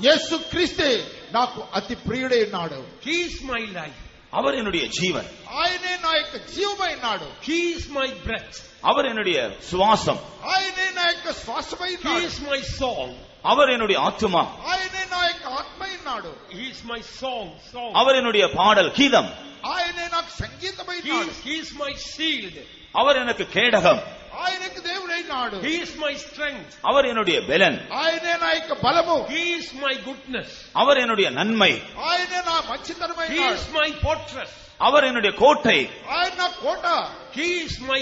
యేసుక్రీస్తే నాకు అతి ప్రియుడైనాడు.
He is my life.
அவர் என்னுடைய ஜீவன்.
ఆయనే నా యొక్క జీవమైనాడు.
He is my breath.
அவர் என்னுடைய சுவாசம்.
ఆయనే నా యొక్క శ్వాసమైనాడు.
He is my song.
அவர் என்னுடைய ஆத்துமா.
ఆయనే నా యొక్క ఆత్మైనాడు.
He is my song.
அவர் என்னுடைய பாடல் கீதம்.
ఆయనే నాకు సంగీతమైనాడు.
He is my shield.
அவர் எனக்கு கேடகம்.
ఆయనకు దేవుడైనాడు.
He is my strength.
அவர் என்னுடைய பெலன்.
ఆయనే నా యొక్క బలము.
He is my goodness.
அவர் என்னுடைய நன்மை.
ఆయనే నా
He
మంచితనమైనాడు.
is my fortress.
அவர் என்னுடைய கோட்டை.
ఆయన నా కోట.
He is my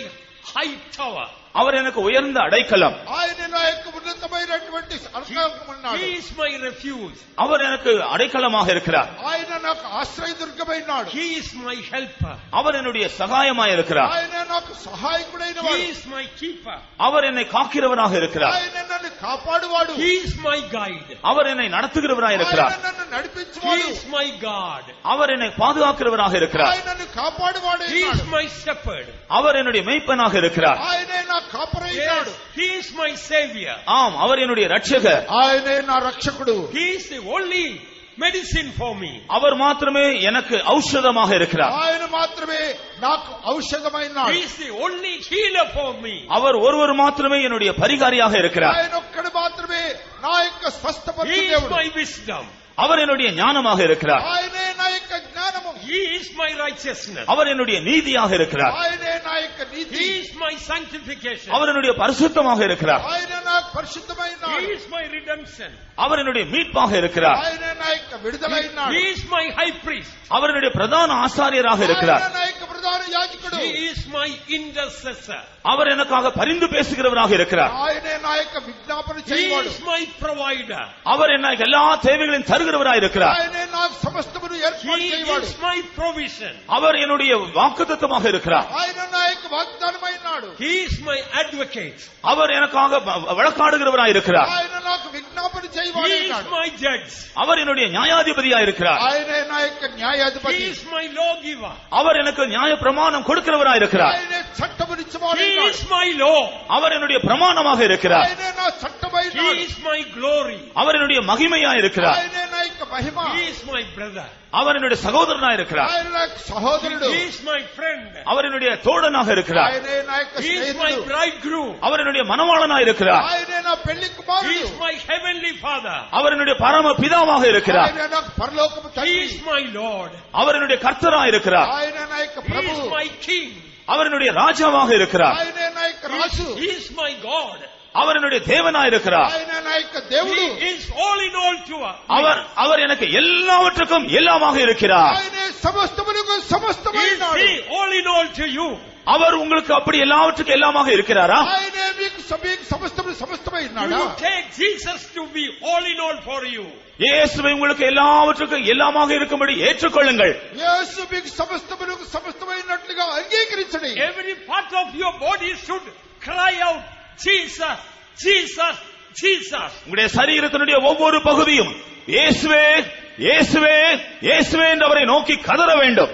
high tower.
அவர் எனக்கு உயர்ந்த அடைக்கலம்.
ఆయన నా యొక్క ఉన్నతమైనటువంటి అర్కాకమున్నాడు.
He is my refuge.
அவர் எனக்கு அடைக்கலமாக இருக்கிறார்.
ఆయన నాకు ఆశ్రయదుర్గమైనాడు.
He is my helper.
அவர் என்னுடைய சகாயமாக இருக்கிறார்.
ఆయన నాకు సహాయకుడైన
He
వాడు.
is my keeper.
அவர் என்னை காக்கிறவராக இருக்கிறார்.
ఆయన నన్ను కాపాడువాడు.
He is my guide.
அவர் என்னை நடத்துகிறவராக இருக்கிறார்.
ఆయన నన్ను
He
నడిపించువాడు.
is my God.
அவர் என்னை பாதுகாக்கிறவராக இருக்கிறார்.
ఆయన నన్ను కాపాడువాడు.
He is my shepherd.
அவர் என்னுடைய மேய்ப்பனாக இருக்கிறார்.
ఆయనే నా కాపరైనాడు.
Yes, He is my savior.
ஆம், அவர் என்னுடைய ரட்சகர்.
ఆయనే నా రక్షకుడు.
He is the only medicine for me.
அவர் மாத்திரமே எனக்கு ஔஷதமாக இருக்கிறார்.
ఆయన మాత్రమే నాకు ఔషధమైనాడు.
He is the only healer for me.
அவர் ஒருவர் மாத்திரமே என்னுடைய பரிகாரியாக இருக்கிறார்.
ఆయన ఒక్కడు మాత్రమే నా యొక్క స్వస్థపరచు
He is
దేవుడు.
my wisdom.
அவர் என்னுடைய ஞானமாக இருக்கிறார்.
ఆయనే నా యొక్క జ్ఞానము.
He is my righteousness.
அவர் என்னுடைய நீதியாக இருக்கிறார்.
ఆయనే నా యొక్క
He is my sanctification.
அவர் என்னுடைய பரிசுத்தமாக இருக்கிறார்.
He is my redemption.
அவர் என்னுடைய மீட்பாக இருக்கிறார்.
He is my high priest.
அவர் என்னுடைய பிரதான ஆசாரியராக இருக்கிறார்.
He is my intercessor.
அவர் எனக்காக பரிந்து பேசுகிறவராக இருக்கிறார்.
He is my provider.
அவர் எனக்கு எல்லா தேவைகளையும் தருகிறவராக இருக்கிறார்.
He is my provision.
அவர் என்னுடைய வாக்குத்தத்தமாக இருக்கிறார்.
He is my advocate.
அவர் எனக்காக வழக்காடுகிறவராக இருக்கிறார்.
He is my judge.
அவர் என்னுடைய நியாயாதிபதியாக இருக்கிறார்.
He is my lawgiver.
அவர் எனக்கு நியாய பிரமாணம் கொடுக்கிறவராக இருக்கிறார்.
He is my law.
அவர் என்னுடைய பிரமாணமாக இருக்கிறார்.
He is my glory.
அவர் என்னுடைய மகிமையாக இருக்கிறார்.
He is my brother.
அவர் என்னுடைய சகோதரனாக இருக்கிறார்.
He is my friend.
அவர் என்னுடைய தோழனாக இருக்கிறார்.
He is my bridegroom.
அவர் என்னுடைய மணவாளனாக இருக்கிறார்.
He is my heavenly father.
அவர் என்னுடைய பரம பிதாவாக இருக்கிறார்.
He is my Lord.
அவர் என்னுடைய கர்த்தராக இருக்கிறார்.
He is my king.
அவர் என்னுடைய ராஜாவாக இருக்கிறார்.
He is my God.
அவர் என்னுடைய தேவனாக இருக்கிறார்.
He is all in all to us.
அவர் எனக்கு எல்லாவற்றுக்கும் எல்லாமாக இருக்கிறார்.
Is he all in all to you?
அவர் உங்களுக்கு அப்படி எல்லாவற்றுக்கும் எல்லாமாக இருக்கிறாரா?
You take Jesus to be all in all for you.
இயேசுவை உங்களுக்கு எல்லாவற்றுக்கும் எல்லாமாக இருக்கும்படி ஏற்றுக்கொள்ளுங்கள்.
Every part of your body should cry out, Jesus, Jesus, Jesus.
உங்களுடைய சரீரத்தினுடைய ஒவ்வொரு பகுதியும் இயேசுவே இயேசுவே இயேசுவே என்று அவரை நோக்கி கதற வேண்டும்.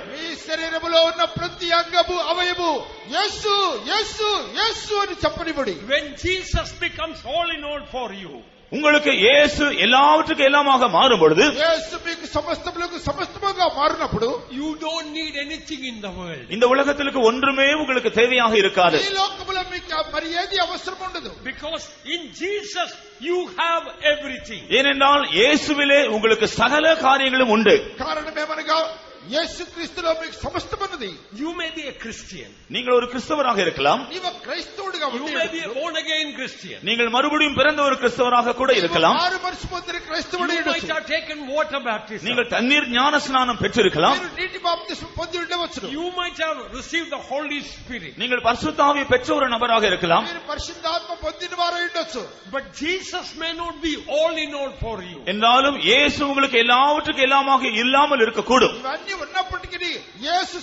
శరీరములో ఉన్న ప్రతి అంగము అవయము యేసు యేసు యేసు అని చెప్పనిబడి.
When Jesus becomes all in all for you,
உங்களுக்கு இயேசு எல்லாவற்றுக்கும் எல்லாமாக மாறும் பொழுது,
యేసు మీకు సమస్తములకు సమస్తముగా మారినప్పుడు,
you don't need anything in the world.
இந்த உலகத்திற்கு ஒன்றுமே உங்களுக்கு தேவையாக இருக்காது.
ఈ లోకములో మీకు మరి ఏది అవసరం ఉండదు.
Because in Jesus you have everything.
ஏனென்றால் இயேசுவிலே உங்களுக்கு சகல காரியங்களும் உண்டு.
కారణమేమనగా యేసుక్రీస్తులో మీకు సమస్తమున్నది.
You may be a Christian.
நீங்கள் ஒரு கிறிஸ்தவராக இருக்கலாம்.
నీవు క్రైస్తవుడిగా
You may be a born again Christian.
நீங்கள் மறுபடியும் பிறந்த ஒரு கிறிஸ்தவராக கூட இருக்கலாம்.
మారు మనసు పొందిన క్రైస్తవుడు
You might have taken water baptism.
நீங்கள் தண்ணீர் ஞான ஸ்நானம் பெற்றிருக்கலாம்.
మీరు నీటి బాప్తిస్మం పొంది ఉండవచ్చు.
You might have received the Holy Spirit.
நீங்கள் பரிசுத்த ஆவியை பெற்ற ஒரு நபராக இருக்கலாம்.
మీరు పరిశుద్ధాత్మ పొందిన వారు ఉండొచ్చు.
But Jesus may not be all in all for you.
என்றாலும் இயேசு உங்களுக்கு எல்லாவற்றுக்கும் எல்லாமாக இல்லாமல் இருக்கக்கூடும்.
ఇవన్నీ ఉన్నప్పటికీ యేసు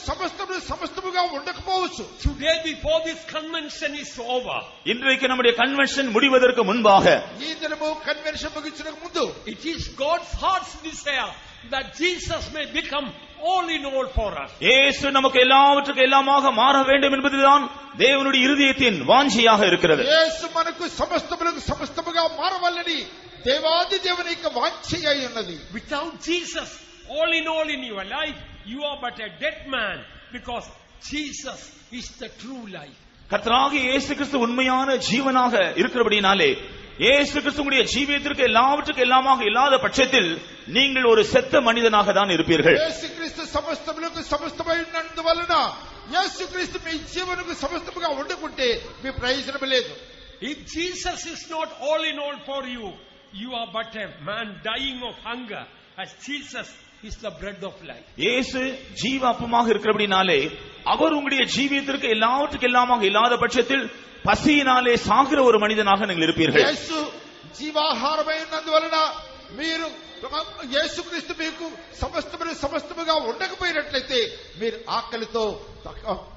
సమస్తముగా ఉండకపోవచ్చు.
Today before this convention is over,
இன்றைக்கு நம்முடைய கன்வென்ஷன் முடிவதற்கு முன்பாக,
ఈ దినము కన్వెన్షన్ ముగించడానికి ముందు,
it is God's heart's desire that Jesus may become all in all for us.
இயேசு நமக்கு எல்லாவற்றுக்கும் எல்லாமாக மாற வேண்டும் என்பதுதான் தேவனுடைய இருதயத்தின் வாஞ்சையாக இருக்கிறது.
యేసు మనకు సమస్తముగా మారవాలని దేవాది దేవుని యొక్క వాంఛ అయి ఉన్నది.
Without Jesus all in all in your life, you are but a dead man, because Jesus is the true life.
கர்த்தராகிய இயேசு கிறிஸ்து உண்மையான ஜீவனாக இருக்கிறபடினாலே, இயேசு கிறிஸ்துவுடைய ஜீவியத்திற்கு எல்லாவற்றுக்கும் எல்லாமாக இல்லாத பட்சத்தில் நீங்கள் ஒரு செத்த மனிதனாக தான் இருப்பீர்கள்.
యేసుక్రీస్తు సమస్తములకు సమస్తమైనందువలన యేసుక్రీస్తు మీ జీవనకు సమస్తముగా ఉండకుంటే మీ ప్రయోజనం లేదు.
If Jesus is not all in all for you, you are but a man dying of hunger, as Jesus is the bread of life.
இயேசு ஜீவ அப்பமாக இருக்கிறபடினாலே, அவர் உங்களுடைய ஜீவியத்திற்கு எல்லாவற்றுக்கும் எல்லாமாக இல்லாத பட்சத்தில் பசியினாலே சாகிற ஒரு மனிதனாக நீங்கள் இருப்பீர்கள்.
యేసు జీవాహారమైనందువలన మీరు యేసుక్రీస్తు మీకు సమస్తముగా ఉండకపోయినట్లయితే మీరు ఆకలితో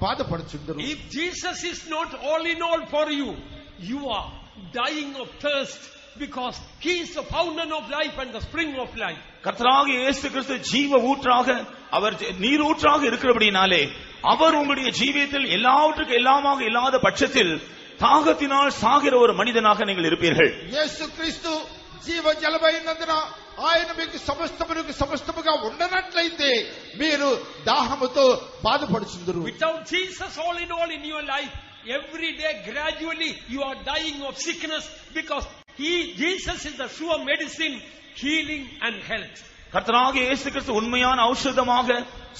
బాధపడుచుందరు.
If Jesus is not all in all for you, you are dying of thirst, because he is the fountain of life and the spring of life.
கர்த்தராகிய இயேசு கிறிஸ்து ஜீவ ஊற்றாக, அவர் நீரூற்றாக இருக்கிறபடினாலே, அவர் உங்களுடைய ஜீவியத்தில் எல்லாவற்றுக்கும் எல்லாமாக இல்லாத பட்சத்தில் தாகத்தினால் சாகிற ஒரு மனிதனாக நீங்கள் இருப்பீர்கள்.
యేసుక్రీస్తు జీవ జలమైనందున ఆయన మీకు సమస్తముగా ఉండనట్లయితే మీరు దాహముతో బాధపడుచుందురు.
Without Jesus all in your life, every day gradually you are dying of sickness, because Jesus is the sure medicine, healing and health.
கர்த்தராகிய இயேசு கிறிஸ்து உண்மையான ஔஷதமாக,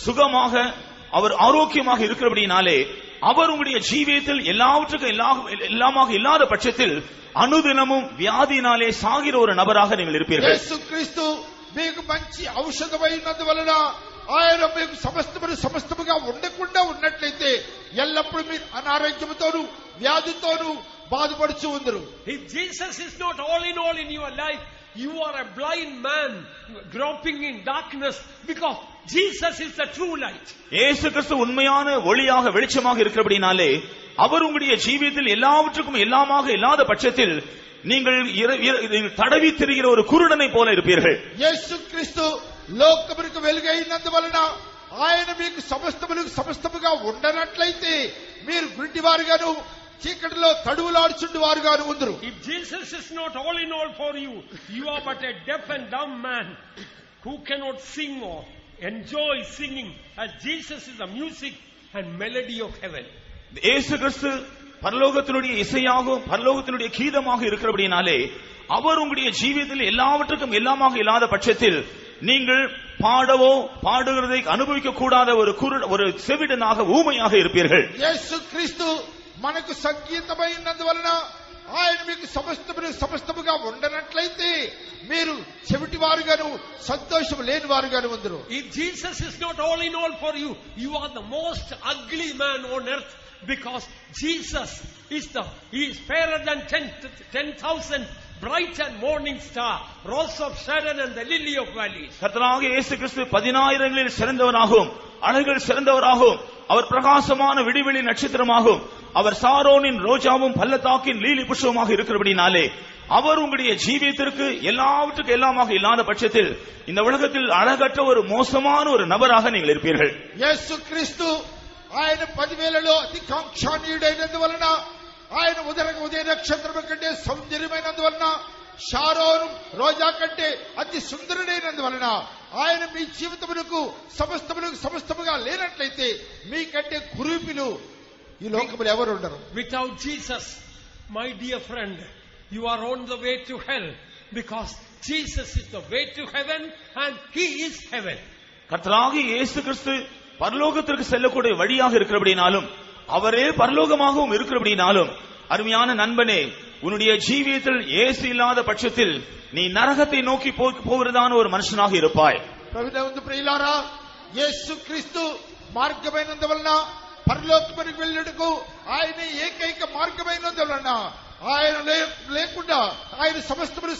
சுகமாக, அவர் ஆரோக்கியமாக இருக்கிறபடினாலே அவர் உங்களுடைய ஜீவியத்தில் எல்லாவற்றுக்கும் எல்லாமாக இல்லாத பட்சத்தில் அனுதினமும் வியாதியினாலே சாகிற ஒரு நபராக நீங்கள் இருப்பீர்கள்.
యేసు క్రీస్తు మీకు మంచి ఔషధమైనందువలన ఆయన మీకు సమస్తముగా ఉండకుండా ఉన్నట్లయితే ఎల్లప్పుడూ మీరు అనారోగ్యంతోను వ్యాధితోను బాధపడుచు ఉందరు.
If Jesus is not all in your life, you are a blind man groping in darkness, because Jesus is the true light.
இயேசு கிறிஸ்து உண்மையான ஒளியாக வெளிச்சமாக இருக்கிறபடினாலே அவர் உங்களுடைய ஜீவியத்தில் எல்லாவற்றுக்கும் எல்லாமாக இல்லாத பட்சத்தில் நீங்கள் தடவி திரிகிற ஒரு குருடனை போல இருப்பீர்கள்.
యేసు క్రీస్తు లోకమునకు వెలుగైనందువలన ఆయన మీకు సమస్తముగా ఉండనట్లయితే మీరు గుడ్డివారుగాను చీకటిలో తడువులాడుచుండువారుగాను ఉందురు.
If Jesus is not all in all for you, you are but a deaf and dumb man who cannot sing or enjoy singing, as Jesus is the music and melody of heaven.
இயேசு கிறிஸ்து பரலோகத்தினுடைய இசையாகவும் பரலோகத்தினுடைய கீதமாக இருக்கிறபடினாலே அவர் உங்களுடைய ஜீவியத்தில் எல்லாவற்றுக்கும் எல்லாமாக இல்லாத பட்சத்தில் நீங்கள் பாடவோ பாடுகிறதை அனுபவிக்க கூடாத ஒரு செவிடனாக ஊமையாக இருப்பீர்கள்.
యేసు క్రీస్తు మనకు సంగీతమైనందువలన ఆయన మీకు సమస్తముగా ఉండనట్లయితే మీరు చెవిటి వారుగాను సంతోషం లేని వారుగాను ఉందరు.
If Jesus is not all in all for you, you are the most ugly man on earth, because Jesus he is fairer than 10,000 bright and morning star, rose of Sharon and the lily of valleys.
கர்த்தராகிய இயேசு கிறிஸ்து 10,000களில் சிறந்தவராகவும் அழகில் சிறந்தவராகவும் அவர் பிரகாசமான விடிவெளி நட்சத்திரமாகவும் அவர் சாரோனின் ரோஜாவும் பள்ளத்தாக்கின் lily புஷ்பமாக இருக்கிறபடினாலே அவர் உங்களுடைய ஜீவியத்திற்கு எல்லாவற்றுக்கும் எல்லாமாக இல்லாத பட்சத்தில் இந்த உலகத்தில் அழகற்ற ஒரு மோசமான ஒரு நபராக நீங்கள் இருப்பீர்கள்.
యేసు క్రీస్తు ఆయన 10,000లో అతి కాంక్షణీయుడైనందువలన ఆయన ఉదయ నక్షత్రము కంటే సౌందర్యమైనందువలన షారోను రోజా కంటే అతి సుందరుడైనందువలన ఆయన మీ జీవితమునకు సమస్తముగా లేనట్లయితే మీకంటే కురూపిలు ఈ లోకములో ఎవరు ఉండరు.
Without Jesus, my dear friend, you are on the way to hell, because Jesus is the way to heaven and he is heaven.
கர்த்தராகிய இயேசு கிறிஸ்து பரலோகத்திற்கு செல்லக்கூடிய வழியாக இருக்கிறபடினாலும் அவரே பரலோகமாகவும் இருக்கிறபடினாலும் அருமையான நண்பனே, உன்னுடைய ஜீவியத்தில் இயேசு இல்லாத பட்சத்தில் நீ நரகத்தை நோக்கி போகிறதான ஒரு மனுஷனாக இருப்பாய்.
ప్రభునందు ప్రియులారా, యేసు క్రీస్తు మార్గమైనందువలన పరలోకమునకు వెళ్ళుటకు ఆయన ఏకైక మార్గమైనందువలన ఆయన లేకుండా ఆయన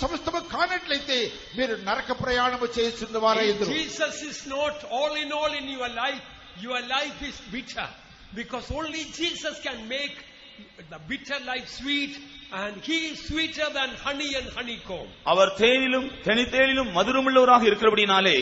సమస్తము కానట్లయితే మీరు నరక ప్రయాణము చేస్తున్న వారై ఎదురు.
Jesus is not all in your life is bitter, because only Jesus can make the bitter life sweet, and he is sweeter than honey and honeycomb.
அவர் தேனிலும் தெனித்தேனிலும் மதுரமுள்ளவராக இருக்கிறபடினாலே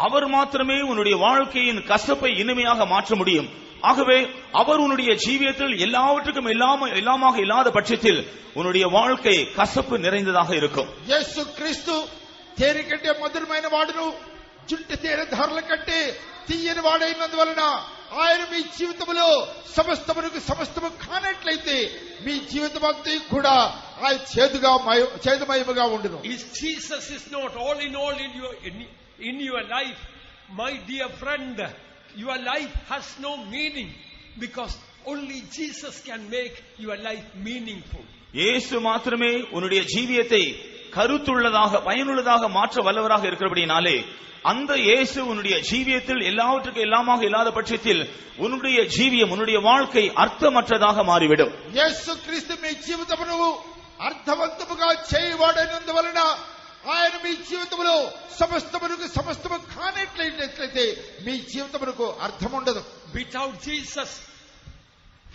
அவர் மாத்திரமே உன்னுடைய வாழ்க்கையின் கசப்பை இனிமையாக மாற்ற முடியும். ஆகவே அவர் உன்னுடைய ஜீவியத்தில் எல்லாவற்றுக்கும் எல்லாமாக இல்லாத பட்சத்தில் உன்னுடைய வாழ்க்கை கசப்பு நிறைந்ததாக இருக்கும்.
యేసు క్రీస్తు తేనె కంటే మధురమైన వాడును, జుంటి తేనె ధారల కంటే తీయని వాడైనందువలన ఆయన మీ జీవితంలో సమస్తము కానట్లయితే మీ జీవితం అంతా కూడా ఆయన చేదుమయముగా ఉండును.
If Jesus is not all in your life, my dear friend, your life has no meaning, because only Jesus can make your life meaningful.
இயேசு மாத்திரமே உன்னுடைய ஜீவியத்தை கருத்துள்ளதாக பயனுள்ளதாக மாற்ற வல்லவராக இருக்கிறபடினாலே அந்த இயேசு உன்னுடைய ஜீவியத்தில் எல்லாவற்றுக்கும் எல்லாமாக இல்லாத பட்சத்தில் உன்னுடைய ஜீவியம் உன்னுடைய வாழ்க்கை அர்த்தமற்றதாக மாறிவிடும்.
యేసు క్రీస్తు మీ జీవితమును అర్థవంతముగా చేయవాడైనందువలన ఆయన మీ జీవితంలో సమస్తము కానట్లయితే మీ జీవితమునకు అర్థం ఉండదు.
Without Jesus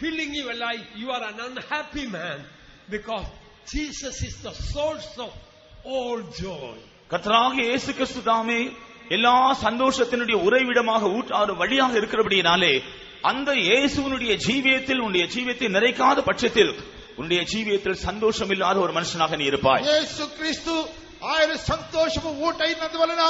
filling your life, you are an unhappy man, because Jesus is the source of all joy.
கர்த்தராகிய இயேசு கிறிஸ்து தாமே எல்லா சந்தோஷத்தினுடைய உறைவிடமாக ஊற்றாறு வழியாக இருக்கிறபடினாலே அந்த இயேசுவினுடைய ஜீவியத்தில் உன்னுடைய ஜீவியத்தை நிறைக்காத பட்சத்தில் உன்னுடைய ஜீவியத்தில் சந்தோஷம் இல்லாத ஒரு மனுஷனாக நீ இருப்பாய்.
యేసు క్రీస్తు ఆయన సంతోషము ఊటైనందువలన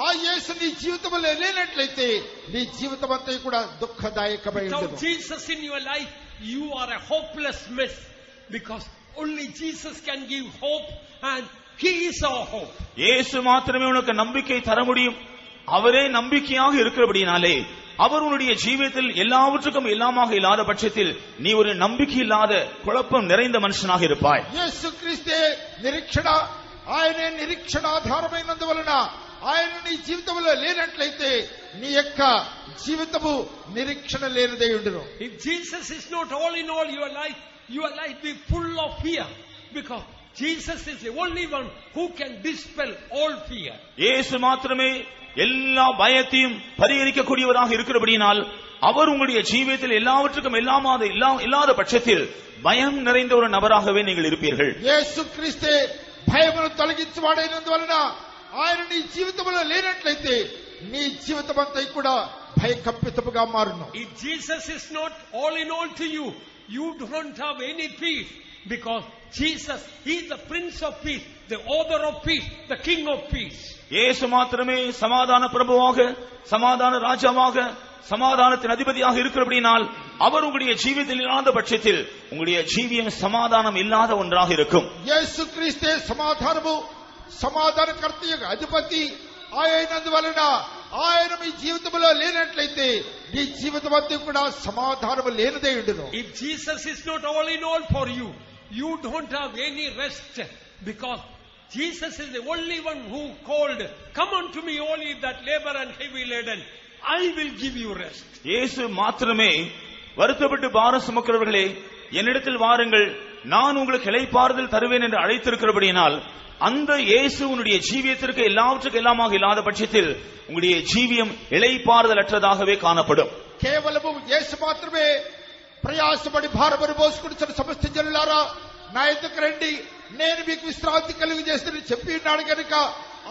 ఆ యేసు నీ జీవితంలో లేనట్లయితే నీ జీవితం అంతా కూడా దుఃఖదాయకమై ఉంటుంది.
Without Jesus in your life, you are a hopeless mess, because only Jesus can give hope, and he is our hope.
இயேசு மாத்திரமே உனக்கு நம்பிக்கை தர முடியும். அவரே நம்பிக்கையாக இருக்கிறபடினாலே அவர் உன்னுடைய ஜீவியத்தில் எல்லாவற்றுக்கும் எல்லாமாக இல்லாத பட்சத்தில் நீ ஒரு நம்பிக்கை இல்லாத குழப்பம் நிறைந்த மனுஷனாக இருப்பாய்.
యేసు క్రీస్తే నిరీక్షణ, ఆయనే నిరీక్షణాధారమైనందువలన ఆయన నీ జీవితంలో లేనట్లయితే నీ యొక్క జీవితము నిరీక్షణ లేనిదై ఉండును.
If Jesus is not all in all, your life be full of fear, because Jesus is the only one who can dispel all fear.
இயேசு மாத்திரமே எல்லா பயத்தையும் பரிகரிக்கக்கூடியவராக இருக்கிறபடியினால் அவர் உங்களுடைய ஜீவியத்தில் எல்லாவற்றுக்கும் இல்லாத பட்சத்தில் பயம் நிறைந்த ஒரு நபராகவே நீங்கள் இருப்பீர்கள்.
యేసు క్రీస్తే భయమును తొలగించువాడైనందువలన ఆయన నీ జీవితంలో లేనట్లయితే నీ జీవితమంతా కూడా భయకంపితముగా మారును.
If Jesus is not all in all to you, you don't have any peace, because Jesus, he is the Prince of Peace, the author of peace, the King of peace.
இயேசு மாத்திரமே சமாதான பிரபுவாக, சமாதான ராஜாவாக, சமாதானத்தின் அதிபதியாக இருக்கிறபடினால் அவர் உங்களுடைய ஜீவியத்தில் இல்லாத பட்சத்தில் உங்களுடைய ஜீவியம் சமாதானம் இல்லாத ஒன்றாக இருக்கும்.
యేసు క్రీస్తే సమాధానము, సమాధానకర్త యొక్క అధిపతి అయినందువలన ఆయన మీ జీవితంలో లేనట్లయితే నీ జీవితం అంతా కూడా సమాధానము లేనిదై ఉండును.
If Jesus is not all in all for you, you don't have any rest, because Jesus is the only one who called, "Come unto me all ye that labor and heavy laden, I will give you rest."
இயேசு மாத்திரமே வருத்தப்பட்டு பாரம் சுமக்கிறவர்களே என்னிடத்தில் வாருங்கள், நான் உங்களுக்கு இளைப்பாறுதல் தருவேன் என்று அழைத்திருக்கிறபடியினால் அந்த இயேசு உன்னுடைய ஜீவியத்திற்கு எல்லாவற்றுக்கும் எல்லாமாக இல்லாத பட்சத்தில் உங்களுடைய ஜீவியம் இளைப்பாறுதல் அற்றதாகவே காணப்படும்.
కేవలము యేసు మాత్రమే ప్రయాసపడి భారమును మోసుకుంటున్న సమస్త జనులారా నా యొద్దకు రండి, నేను మీకు విశ్రాంతి కలుగజేస్తానని చెప్పి ఉన్నాడు కనుక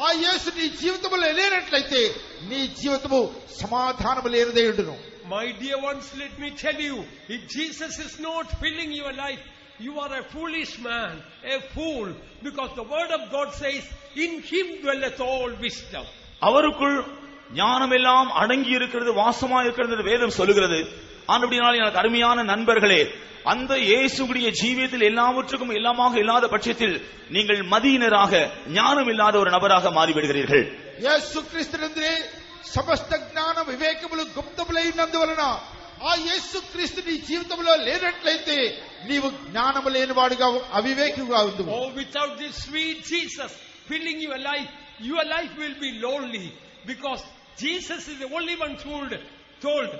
ఆ యేసు నీ జీవితంలో లేనట్లయితే నీ జీవితము సమాధానము లేనిదై ఉండును.
My dear ones, let me tell you, if Jesus is not filling your life, you are a foolish man, a fool, because the word of God says, "In him dwelleth all wisdom."
அவருக்குள் ஞானம் எல்லாம் அடங்கி இருக்கிறது, வாசமா இருக்கிறது வேதம் சொல்லுகிறது. ஆனபடியால் எனக்கு அருமையான நண்பர்களே, அந்த இயேசுவுடைய ஜீவியத்தில் எல்லாவற்றுக்கும் எல்லாமாக இல்லாத பட்சத்தில் நீங்கள் மதியினராக, ஞானம் இல்லாத ஒரு நபராக மாறிவிடுகிறீர்கள்.
యేసు క్రీస్తునందే సమస్త జ్ఞాన వివేకములు గుప్తములైనందువలన ఆ యేసు క్రీస్తు నీ జీవితంలో లేనట్లయితే నీవు జ్ఞానము లేనివాడుగా, అవివేకిగా ఉండువు.
Oh, without this sweet Jesus filling your life will be lonely, because Jesus is the only one told,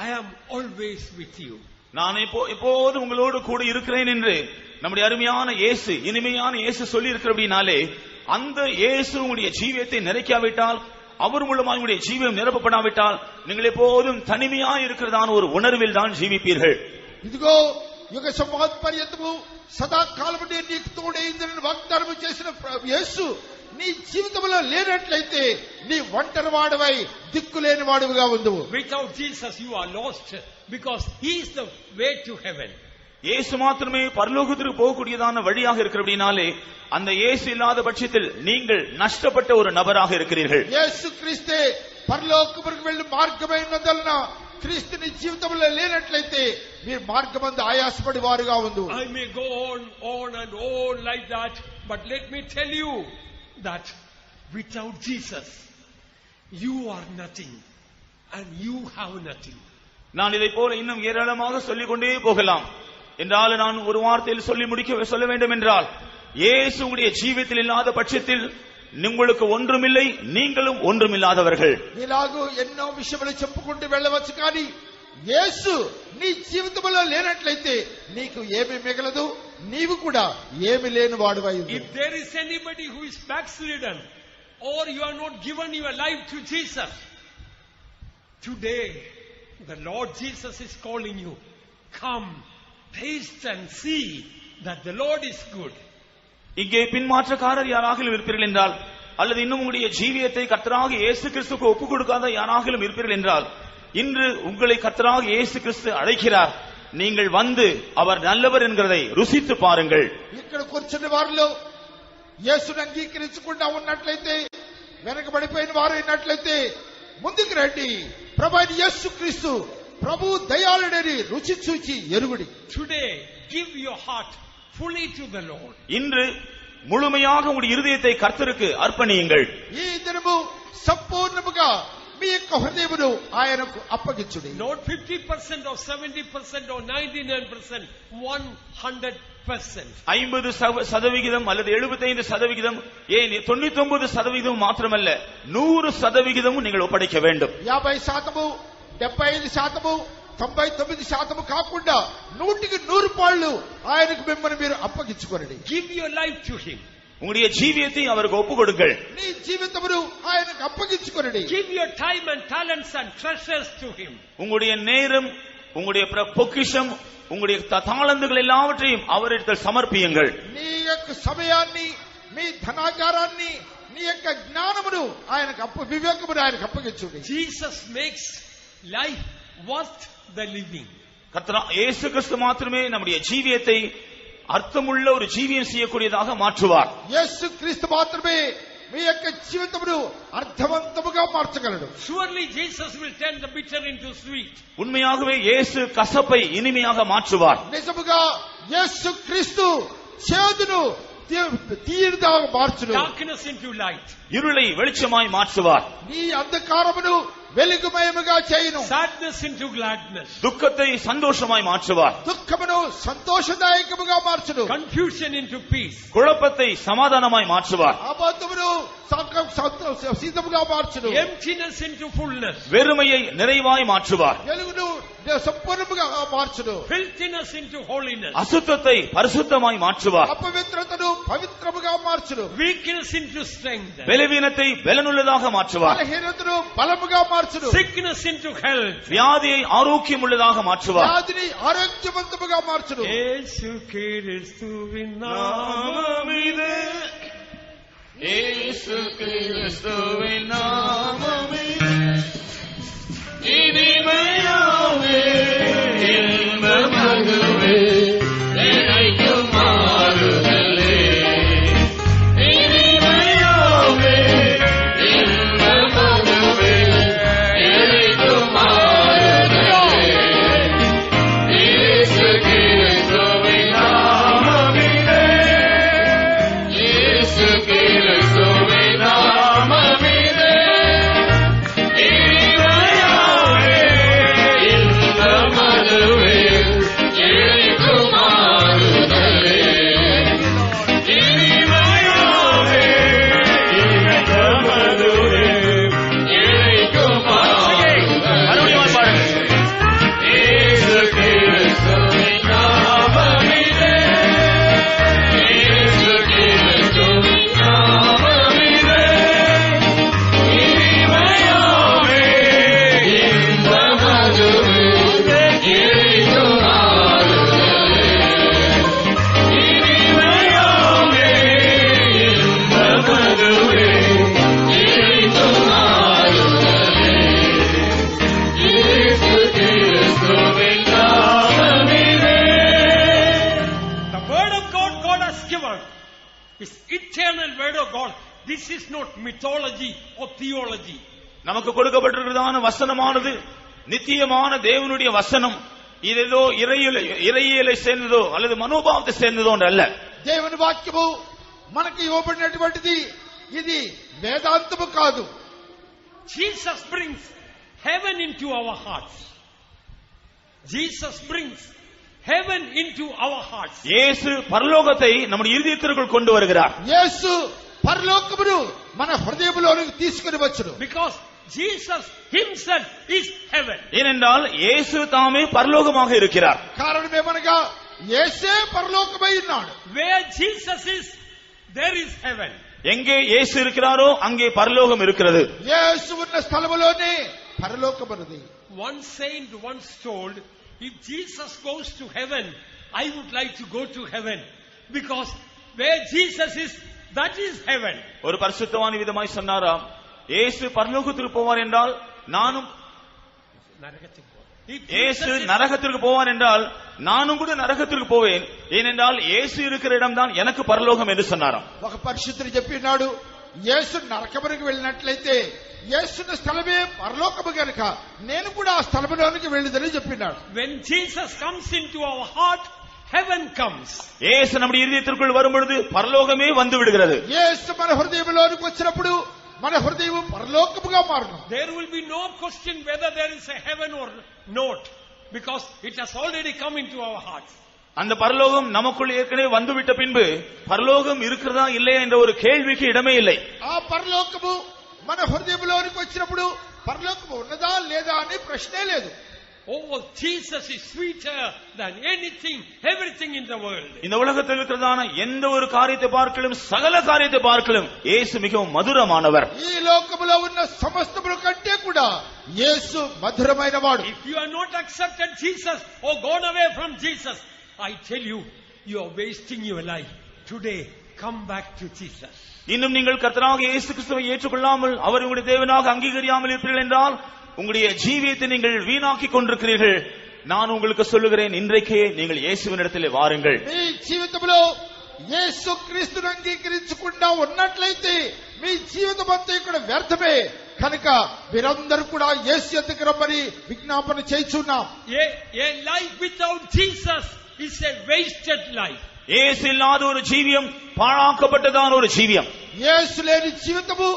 "I am always with you."
நான் இப்போது உங்களோடு கூட இருக்கிறேன் என்று நம்முடைய அருமையான இயேசு, இனிமையான இயேசு சொல்லி இருக்கிறபடினாலே அந்த இயேசு உங்களுடைய ஜீவியத்தை நிறைக்காவிட்டால், அவர் மூலமாக உங்களுடைய ஜீவியம் நிரப்பப்படாவிட்டால் நீங்கள் எப்போதும் தனிமையாய் இருக்கிறதான ஒரு உணர்வில் தான் ஜீவிப்பீர்கள்.
ఇదిగో యుగ సమాప్తి సదాకాలం నీకు తోడైందని వాగ్దానం చేసిన యేసు నీ జీవితంలో లేనట్లయితే నీ ఒంటరి వాడివై దిక్కులేని వాడివిగా ఉండువు.
Without Jesus you are lost, because he is the way to heaven.
இயேசு மாத்திரமே பரலோகத்திற்கு போகக்கூடியதான வழியாக இருக்கிறபடினாலே அந்த இயேசு இல்லாத பட்சத்தில் நீங்கள் நஷ்டப்பட்ட ஒரு நபராக இருக்கிறீர்கள்.
యేసు క్రీస్తే పరలోకమునకు వెళ్ళే మార్గమైనందువలన క్రీస్తు నీ జీవితంలో లేనట్లయితే మీరు మార్గమందు ఆయాసపడి వారుగా ఉండు.
I may go on and on like that, but let me tell you that without Jesus you are nothing and you have nothing.
நான் இதை போல இன்னும் ஏராளமாக சொல்லிக் கொண்டே போகலாம். என்றால் நான் ஒரு வார்த்தையில் சொல்ல வேண்டும் என்றால், இயேசு உங்களுடைய ஜீவியத்தில் இல்லாத பட்சத்தில் உங்களுக்கு ஒன்றுமில்லை, நீங்களும் ஒன்றுமில்லாதவர்கள்.
ఇలాగూ ఎన్నో విషయములు చెప్పుకుంటూ వెళ్ళవచ్చు, కానీ యేసు నీ జీవితంలో లేనట్లయితే నీకు ఏమీ మిగలదు, నీవు కూడా ఏమీ లేని వాడివై ఉండు.
If there is anybody who is backslidden, or you are not given your life to Jesus, today the Lord Jesus is calling you. Come, taste and see that the Lord is good.
இங்கே பின்மாற்றக்காரர் யாராகிலும் இருப்பீர்கள் என்றால், அல்லது இன்னும் உங்களுடைய ஜீவியத்தை கர்த்தராக இயேசு கிறிஸ்துவுக்கு ஒப்புக் கொடுக்காத யாராகிலும் இருப்பீர்கள் என்றால், இன்று உங்களை கர்த்தராக இயேசு கிறிஸ்து அழைக்கிறார். நீங்கள் வந்து அவர் நல்லவர் என்கிறதை ருசித்து பாருங்கள்.
ఇక్కడ కూర్చున్న వారిలో యేసును అంగీకరించకుండా ఉన్నట్లయితే, వెనకబడిపోయిన వారు ఉన్నట్లయితే ముందుకు రండి. ప్రభువైన యేసు క్రీస్తు ప్రభు దయాళుడని రుచి చూచి ఎరుగుడి.
Today give your heart fully to the Lord.
இன்று முழுமையாக உங்களுடைய இருதயத்தை கர்த்தருக்கு அர்ப்பணியுங்கள்.
ఈ దినము సంపూర్ణముగా మీ యొక్క హృదయమును ఆయనకు అప్పగించుడి.
Not 50% or 70% or 99%, 100%.
50% அல்லது 75%, ஏன் 99% மாத்திரமல்ல, 100% நீங்கள் ஒப்படைக்க வேண்டும்.
50%, 75%, 99% కాకుండా 100% పాళ్ళు ఆయనకు మిమ్మల్ని మీరు అప్పగించుకోండి.
Give your life to him.
உங்களுடைய ஜீவியத்தை அவருக்கு ஒப்பு கொடுங்கள்.
నీ జీవితమును ఆయనకు అప్పగించుకోండి.
Give your time and talents and treasures to him.
உங்களுடைய நேரம், உங்களுடைய பொக்கிஷம், உங்களுடைய தாளந்துகள் எல்லாவற்றையும் அவரிடத்தில் சமர்ப்பியுங்கள்.
నీ యొక్క సమయాన్ని, మీ ధనాగారాన్ని, నీ యొక్క జ్ఞానమును ఆయనకు వివేకమును ఆయనకు అప్పగించుడి.
Jesus makes life worth the living.
கர்த்தர் இயேசு கிறிஸ்து மாத்திரமே நம்முடைய ஜீவியத்தை அர்த்தமுள்ள ஒரு ஜீவியம் செய்யக்கூடியதாக மாற்றுவார்.
యేసు క్రీస్తు మాత్రమే మీ యొక్క జీవితమును అర్థవంతముగా మార్చగలడు.
Surely Jesus will turn the bitter into sweet.
உண்மையாகவே இயேசு கசப்பை இனிமையாக மாற்றுவார்.
నిజముగా యేసు క్రీస్తు చేదును తీయగా మార్చును.
Darkness into light.
இருளை வெளிச்சமாய் மாற்றுவார்.
నీ అంధకారమును వెలుగుమయముగా చేయును.
Sadness into gladness.
துக்கத்தை சந்தோஷமாய் மாற்றுவார்.
దుఃఖమును సంతోషదాయకముగా మార్చును.
Confusion into peace.
குழப்பத்தை சமாதானமாய் மாற்றுவார்.
అబద్ధమును సీతముగా మార్చును.
Emptiness into fullness.
வெறுமையை நிறைவாய் மாற்றுவார்.
వెలుగును సంపూర్ణముగా మార్చును.
Filthiness into holiness.
அசுத்தத்தை பரிசுத்தமாய் மாற்றுவார்.
అపవిత్రతను పవిత్రముగా మార్చును.
Weakness into strength.
பலவீனத்தை பலனுள்ளதாக மாற்றுவார்.
బలహీనతను బలముగా మార్చును.
Sickness into health.
வியாதியை ஆரோக்கியம் உள்ளதாக மாற்றுவார்.
వ్యాధిని ఆరోగ్యవంతముగా మార్చును.
యేసు క్రీస్తువిన్ నామమిదే,
యేసు క్రీస్తువిన్ నామమిదే, இனிமையாவே இன்பமதுவே இணைக்கும் மாறுதலே, இனிமையாவே இன்பமதுவே இணைக்கும் மாறுதலே, இயேசு கிறிஸ்துவின் நாமமிலே, இயேசு கிறிஸ்துவின் நாமமிலே, இனிமையாவே இன்பமதுவே இணைக்கும் மாறுதலே, இனிமையாவே இன்பமதுவே இணைக்கும் மாறுதலே, இயேசு கிறிஸ்துவின் நாமமிலே, இயேசு கிறிஸ்துவின் நாமமிலே, இனிமையாவே இன்பமதுவே இணைக்கும் மாறுதலே, இனிமையாவே இன்பமதுவே இணைக்கும் மாறுதலே, இயேசு கிறிஸ்துவின் நாமமிலே.
The word of God God has given is eternal word of God. This is not mythology or theology.
நமக்கு கொடுக்கப்பட்டிருக்கிறதான வசனமானது நித்தியமான தேவனுடைய வசனம். இதேதோ இறையியலை சேர்ந்ததோ அல்லது மனோபாவத்தை சேர்ந்ததோ அல்ல.
దేవుని వాక్యము మనకు ఇవ్వబడినటువంటిది ఇది వేదాంతము కాదు.
Jesus brings heaven into our hearts. Jesus brings heaven into our hearts.
இயேசு பரலோகத்தை நம்முடைய இருதயத்திற்குள் கொண்டு வருகிறார்.
యేసు పరలోకమును మన హృదయములోనికి తీసుకుని వచ్చును.
Because Jesus himself is heaven.
ஏனென்றால் இயேசு தாமே பரலோகமாக இருக்கிறார்.
కారణమేమనగా యేసే పరలోకమై ఉన్నాడు.
Where Jesus is, there is heaven.
எங்கே இயேசு இருக்கிறாரோ அங்கே பரலோகம் இருக்கிறது.
యేసు ఉన్న స్థలములోనే పరలోకమున్నది.
One saint once told, if Jesus goes to heaven, I would like to go to heaven. Because where Jesus is, that is heaven.
ஒரு பரிசுத்தவான் விதமாய் சொன்னாராம், இயேசு பரலோகத்திற்கு போவார் என்றால் நானும்,
If
இயேசு
Jesus is-
நரகத்திற்கு போவார் என்றால் நானும் கூட நரகத்திற்கு போவேன். ஏனென்றால் இயேசு இருக்கிற இடம்தான் எனக்கு பரலோகம் என்று சொன்னாராம்.
ఒక పరిశుద్ధుడు చెప్పినాడు, యేసు నరకమునకు వెళ్ళినట్లయితే యేసున్న స్థలమే పరలోకము గనుక నేను కూడా ఆ స్థలములోనికి వెళ్ళిదని చెప్పినాడు.
When Jesus comes into our heart, heaven comes.
இயேசு நம்முடைய இதயத்திற்குள் வரும் பொழுது பரலோகமே வந்து விடுகிறது.
యేసు మన హృదయంలోనికి వచ్చినప్పుడు మన హృదయం పరలోకముగా మారును.
There will be no question whether there is a heaven or not, because it has already come into our hearts.
அந்த பரலோகம் நமக்குள் ஏற்கனவே வந்துவிட்ட பின்பு பரலோகம் இருக்கிறதா இல்லையா என்ற ஒரு கேள்விக்கு இடமே இல்லை.
ఆ పరలోకము మన హృదయంలోనికి వచ్చినప్పుడు పరలోకము ఉన్నదా లేదా అనే ప్రశ్నే లేదు.
Oh, Jesus is sweeter than anything, everything in the world.
இந்த உலகத்தில் இருக்கிறதான எந்த ஒரு காரியத்தை பார்க்கலும் சகல காரியத்தை பார்க்கலும் இயேசு மிகவும் மதுரமானவர்.
ఈ లోకములో ఉన్న సమస్తముల కంటే కూడా యేసు మధురమైనవాడు.
If you are not accepted Jesus or gone away from Jesus, I tell you, you are wasting your life. Today, come back to Jesus.
இன்னும் நீங்கள் கர்த்தராகிய இயேசு கிறிஸ்துவை ஏற்றுக்கொள்ளாமல் அவர் உங்களுடைய தேவனாக அங்கீகரியாமல் இருப்பீர்கள் என்றால் உங்களுடைய ஜீவியத்தை நீங்கள் வீணாக்கி கொண்டிருக்கிறீர்கள். நான் உங்களுக்கு சொல்லுகிறேன், இன்றைக்கே நீங்கள் இயேசுவினிடத்திலே வாருங்கள்.
మీ జీవితంలో యేసు క్రీస్తును అంగీకరించకుండా ఉన్నట్లయితే మీ జీవితం అంతా కూడా వ్యర్థమే. కనుక మీరందరూ కూడా యేసు యొద్దకు రమ్మని విజ్ఞాపన చేయుచున్నాం.
A life without Jesus is a wasted life.
இயேசு இல்லாத ஒரு ஜீவியம் பாழாக்கப்பட்டதான ஒரு ஜீவியம்.
యేసు లేని జీవితము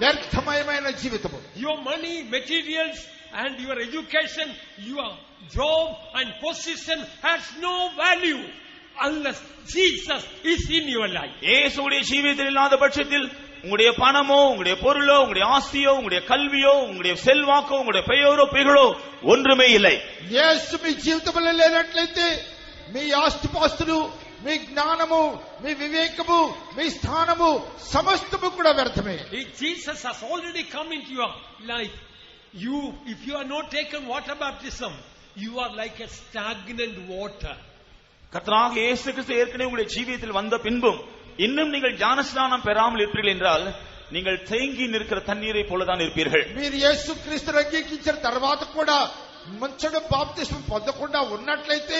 వ్యర్థమయమైన జీవితము.
Your money, materials and your education, your job and position has no value unless Jesus is in your life.
இயேசுவுடைய ஜீவியத்தில் இல்லாத பட்சத்தில் உங்களுடைய பணமோ, உங்களுடைய பொருளோ, உங்களுடைய ஆஸ்தியோ, உங்களுடைய கல்வியோ, உங்களுடைய செல்வாக்கோ, உங்களுடைய பெயரோ புகழோ ஒன்றுமே இல்லை.
యేసు మీ జీవితంలో లేనట్లయితే మీ ఆస్తిపాస్తులు, మీ జ్ఞానము, మీ వివేకము, మీ స్థానము సమస్తము కూడా వ్యర్థమే.
If Jesus has already come into your life, if you are not taken water baptism, you are like a stagnant water.
கர்த்தராகிய இயேசு கிறிஸ்து ஏற்கனவே உங்களுடைய ஜீவியத்தில் வந்த பின்பும் இன்னும் நீங்கள் ஞானஸ்நானம் பெறாமல் இருப்பீர்கள் என்றால் நீங்கள் தேங்கி நிற்கிற தண்ணீரை போலதான் இருப்பீர்கள்.
మీరు యేసు క్రీస్తును అంగీకరించిన తర్వాత కూడా మంచడు బాప్తిస్మం పొందకుండా ఉన్నట్లయితే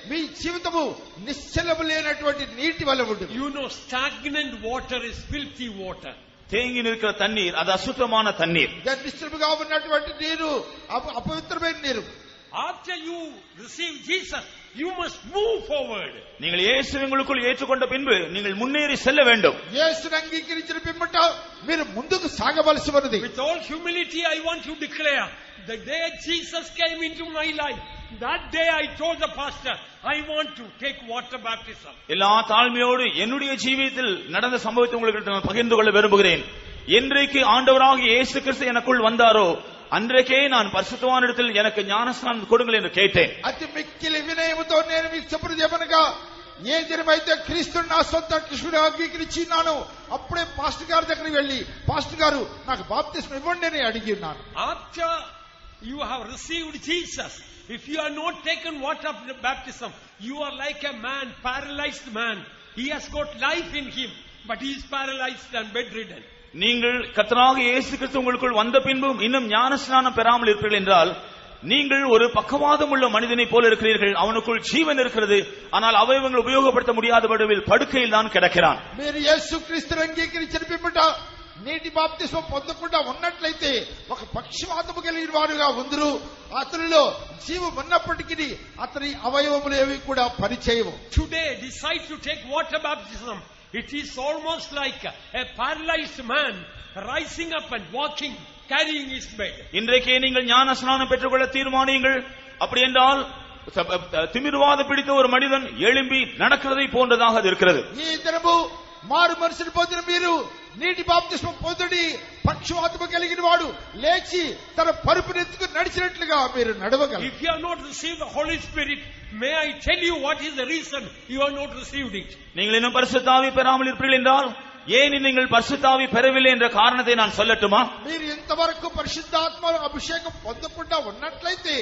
మీ జీవితము నిశ్చలము లేనటువంటి నీటి వలె ఉంటుంది.
You know, stagnant water is filthy water.
தேங்கி நிற்கிற தண்ணீர் அது அசுத்தமான தண்ணீர்.
నిశ్చలముగా ఉన్నటువంటి నీరు అపవిత్రమైన నీరు.
After you receive Jesus, you must move forward.
நீங்கள் இயேசுவை உங்களுக்குள் ஏற்றுக்கொண்ட பின்பு நீங்கள் முன்னேறி செல்ல வேண்டும்.
యేసును అంగీకరించిన పిమ్మట మీరు ముందుకు సాగవలసి ఉన్నది.
With all humility I want to declare, the day Jesus came into my life, that day I told the pastor, I want to take water baptism.
எல்லா தாழ்மையோடு என்னுடைய ஜீவியத்தில் நடந்த சம்பவத்தை உங்களுக்கு நான் பகிர்ந்து கொள்ள விரும்புகிறேன். என்றைக்கு ஆண்டவராகிய இயேசு கிறிஸ்து எனக்குள் வந்தாரோ அன்றைக்கே நான் பரிசுத்தவானிடத்தில் எனக்கு ஞானஸ்நானம் கொடுங்கள் என்று கேட்டேன்.
అతి మిక్కిలి వినయముతో నేను మీకు చెప్పినది ఏమనగా, ఏ దినమైతే క్రీస్తుని నా సొంత కృష్ణుడిగా అంగీకరించినాను అప్పుడే పాస్టర్ గారి దగ్గరికి వెళ్లి, పాస్టర్ గారు నాకు బాప్తిస్మం ఇవ్వండి అని అడిగి ఉన్నాను.
After you have received Jesus, if you are not taken water baptism, you are like a man, paralyzed man. He has got life in him, but he is paralyzed and bedridden.
நீங்கள் கர்த்தராகிய இயேசு கிறிஸ்து உங்களுக்குள் வந்த பின்பும் இன்னும் ஞானஸ்நானம் பெறாமல் இருப்பீர்கள் என்றால் நீங்கள் ஒரு பக்கவாதம் உள்ள மனிதனை போல இருக்கிறீர்கள். அவனுக்குள் ஜீவன் இருக்கிறது, ஆனால் அவயவங்கள் உபயோகப்படுத்த முடியாதபடியில் படுக்கையில் தான் கிடக்கிறான்.
మీరు యేసుక్రీస్తుని అంగీకరించిన పిమ్మట నీటి బాప్తిస్మం పొందకుండా ఉన్నట్లయితే ఒక పక్షవాతము కలిగిన వారుగా ఉందరు. అతనిలో జీవం ఉన్నప్పటికీ అతని అవయవములు ఏవి కూడా పనిచేయవు.
Today decide to take water baptism. It is almost like a paralyzed man rising up and walking, carrying his bed.
இன்றைக்கே நீங்கள் ஞானஸ்நானம் பெற்றுக்கொள்ள தீர்மானியுங்கள். அப்படி என்றால் திமிர்வாத பிடித்த ஒரு மனிதன் எழும்பி நடக்கிறதை போன்றதாக அது இருக்கிறது.
ఈ దినము మారు మనసును పొందిన మీరు నీటి బాప్తిస్మం పొందుడి, పక్షవాతము కలిగిన వాడు లేచి తన పరుపునెత్తుకు నడిచినట్లుగా మీరు నడవగలరు.
If you have not received the Holy Spirit, may I tell you what is the reason you have not received it?
நீங்கள் இன்னும் பரிசுத்த ஆவி பெறாமல் இருப்பீர்கள் என்றால் ஏன் நீங்கள் பரிசுத்த ஆவி பெறவில்லை என்ற காரணத்தை நான் சொல்லட்டுமா?
మీరు ఇంతవరకు పరిశుద్ధాత్మ అభిషేకం పొందకుండా ఉన్నట్లయితే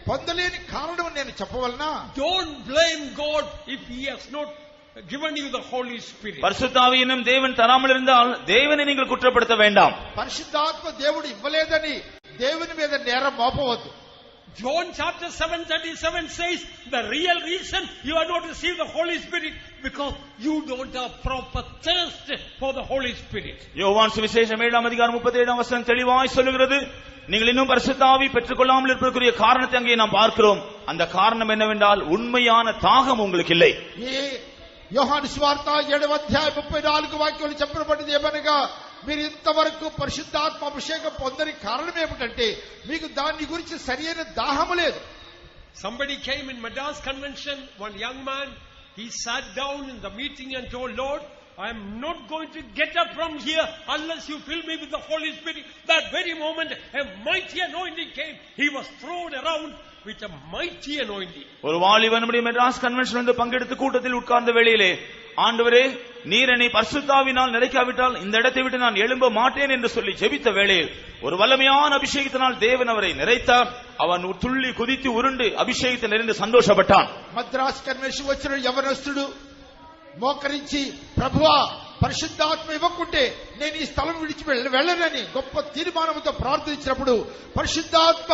పొందలేని కారణం నేను చెప్పవలనా?
Don't blame God if he has not given you the Holy Spirit.
பரிசுத்த ஆவி இன்னும் தேவன் தராமல் இருந்தால் தேவனை நீங்கள் குற்றப்படுத்த வேண்டாம்.
పరిశుద్ధాత్మ దేవుడు ఇవ్వలేదని దేవుని మీద నేరం మోపవద్దు.
John chapter 7:37 says the real reason you have not received the Holy Spirit because you don't have proper thirst for the Holy Spirit.
யோவான் சுவிசேஷம் 7:37 தெளிவாய் சொல்லுகிறது, நீங்கள் இன்னும் பரிசுத்த ஆவி பெற்றுக்கொள்ளாமல் இருப்பதற்குரிய காரணத்தை அங்கே நாம் பார்க்கிறோம். அந்த காரணம் என்னவென்றால் உண்மையான தாகம் உங்களுக்கு இல்லை.
యోహాను సువార్త 7వ అధ్యాయం 34 వాక్యాలు చెప్పబడింది ఏమనగా, మీరు ఇంతవరకు పరిశుద్ధాత్మ అభిషేకం పొందని కారణం ఏమిటంటే మీకు దాని గురించి సరైన దాహము లేదు.
Somebody came in Madras convention, one young man, he sat down in the meeting and told, Lord, I am not going to get up from here unless you fill me with the Holy Spirit. That very moment, a mighty anointing came. He was thrown around with a mighty anointing.
ஒரு வாலிபன் நம்முடைய Madras convention வந்து பங்கெடுத்து கூட்டத்தில் உட்கார்ந்த வேளையிலே, ஆண்டவரே நீர் என்னை பரிசுத்தாவினால் நிறைக்காவிட்டால் இந்த இடத்தை விட்டு நான் எழும்ப மாட்டேன் என்று சொல்லி ஜெபித்த வேளையில் ஒரு வல்லமையான அபிஷேகத்தினால் தேவன் அவரை நிறைத்தார். அவன் துள்ளி குதித்து உருண்டு அபிஷேகத்தில் நிறைந்து சந்தோஷப்பட்டான்.
మద్రాస్ కన్వెన్షన్ వచ్చిన యవనస్తుడు మోకరించి ప్రభువా పరిశుద్ధాత్మ ఇవ్వకుంటే నేను ఈ స్థలం విడిచి వెళ్ళనని గొప్ప తీర్మానంతో ప్రార్థించినప్పుడు పరిశుద్ధాత్మ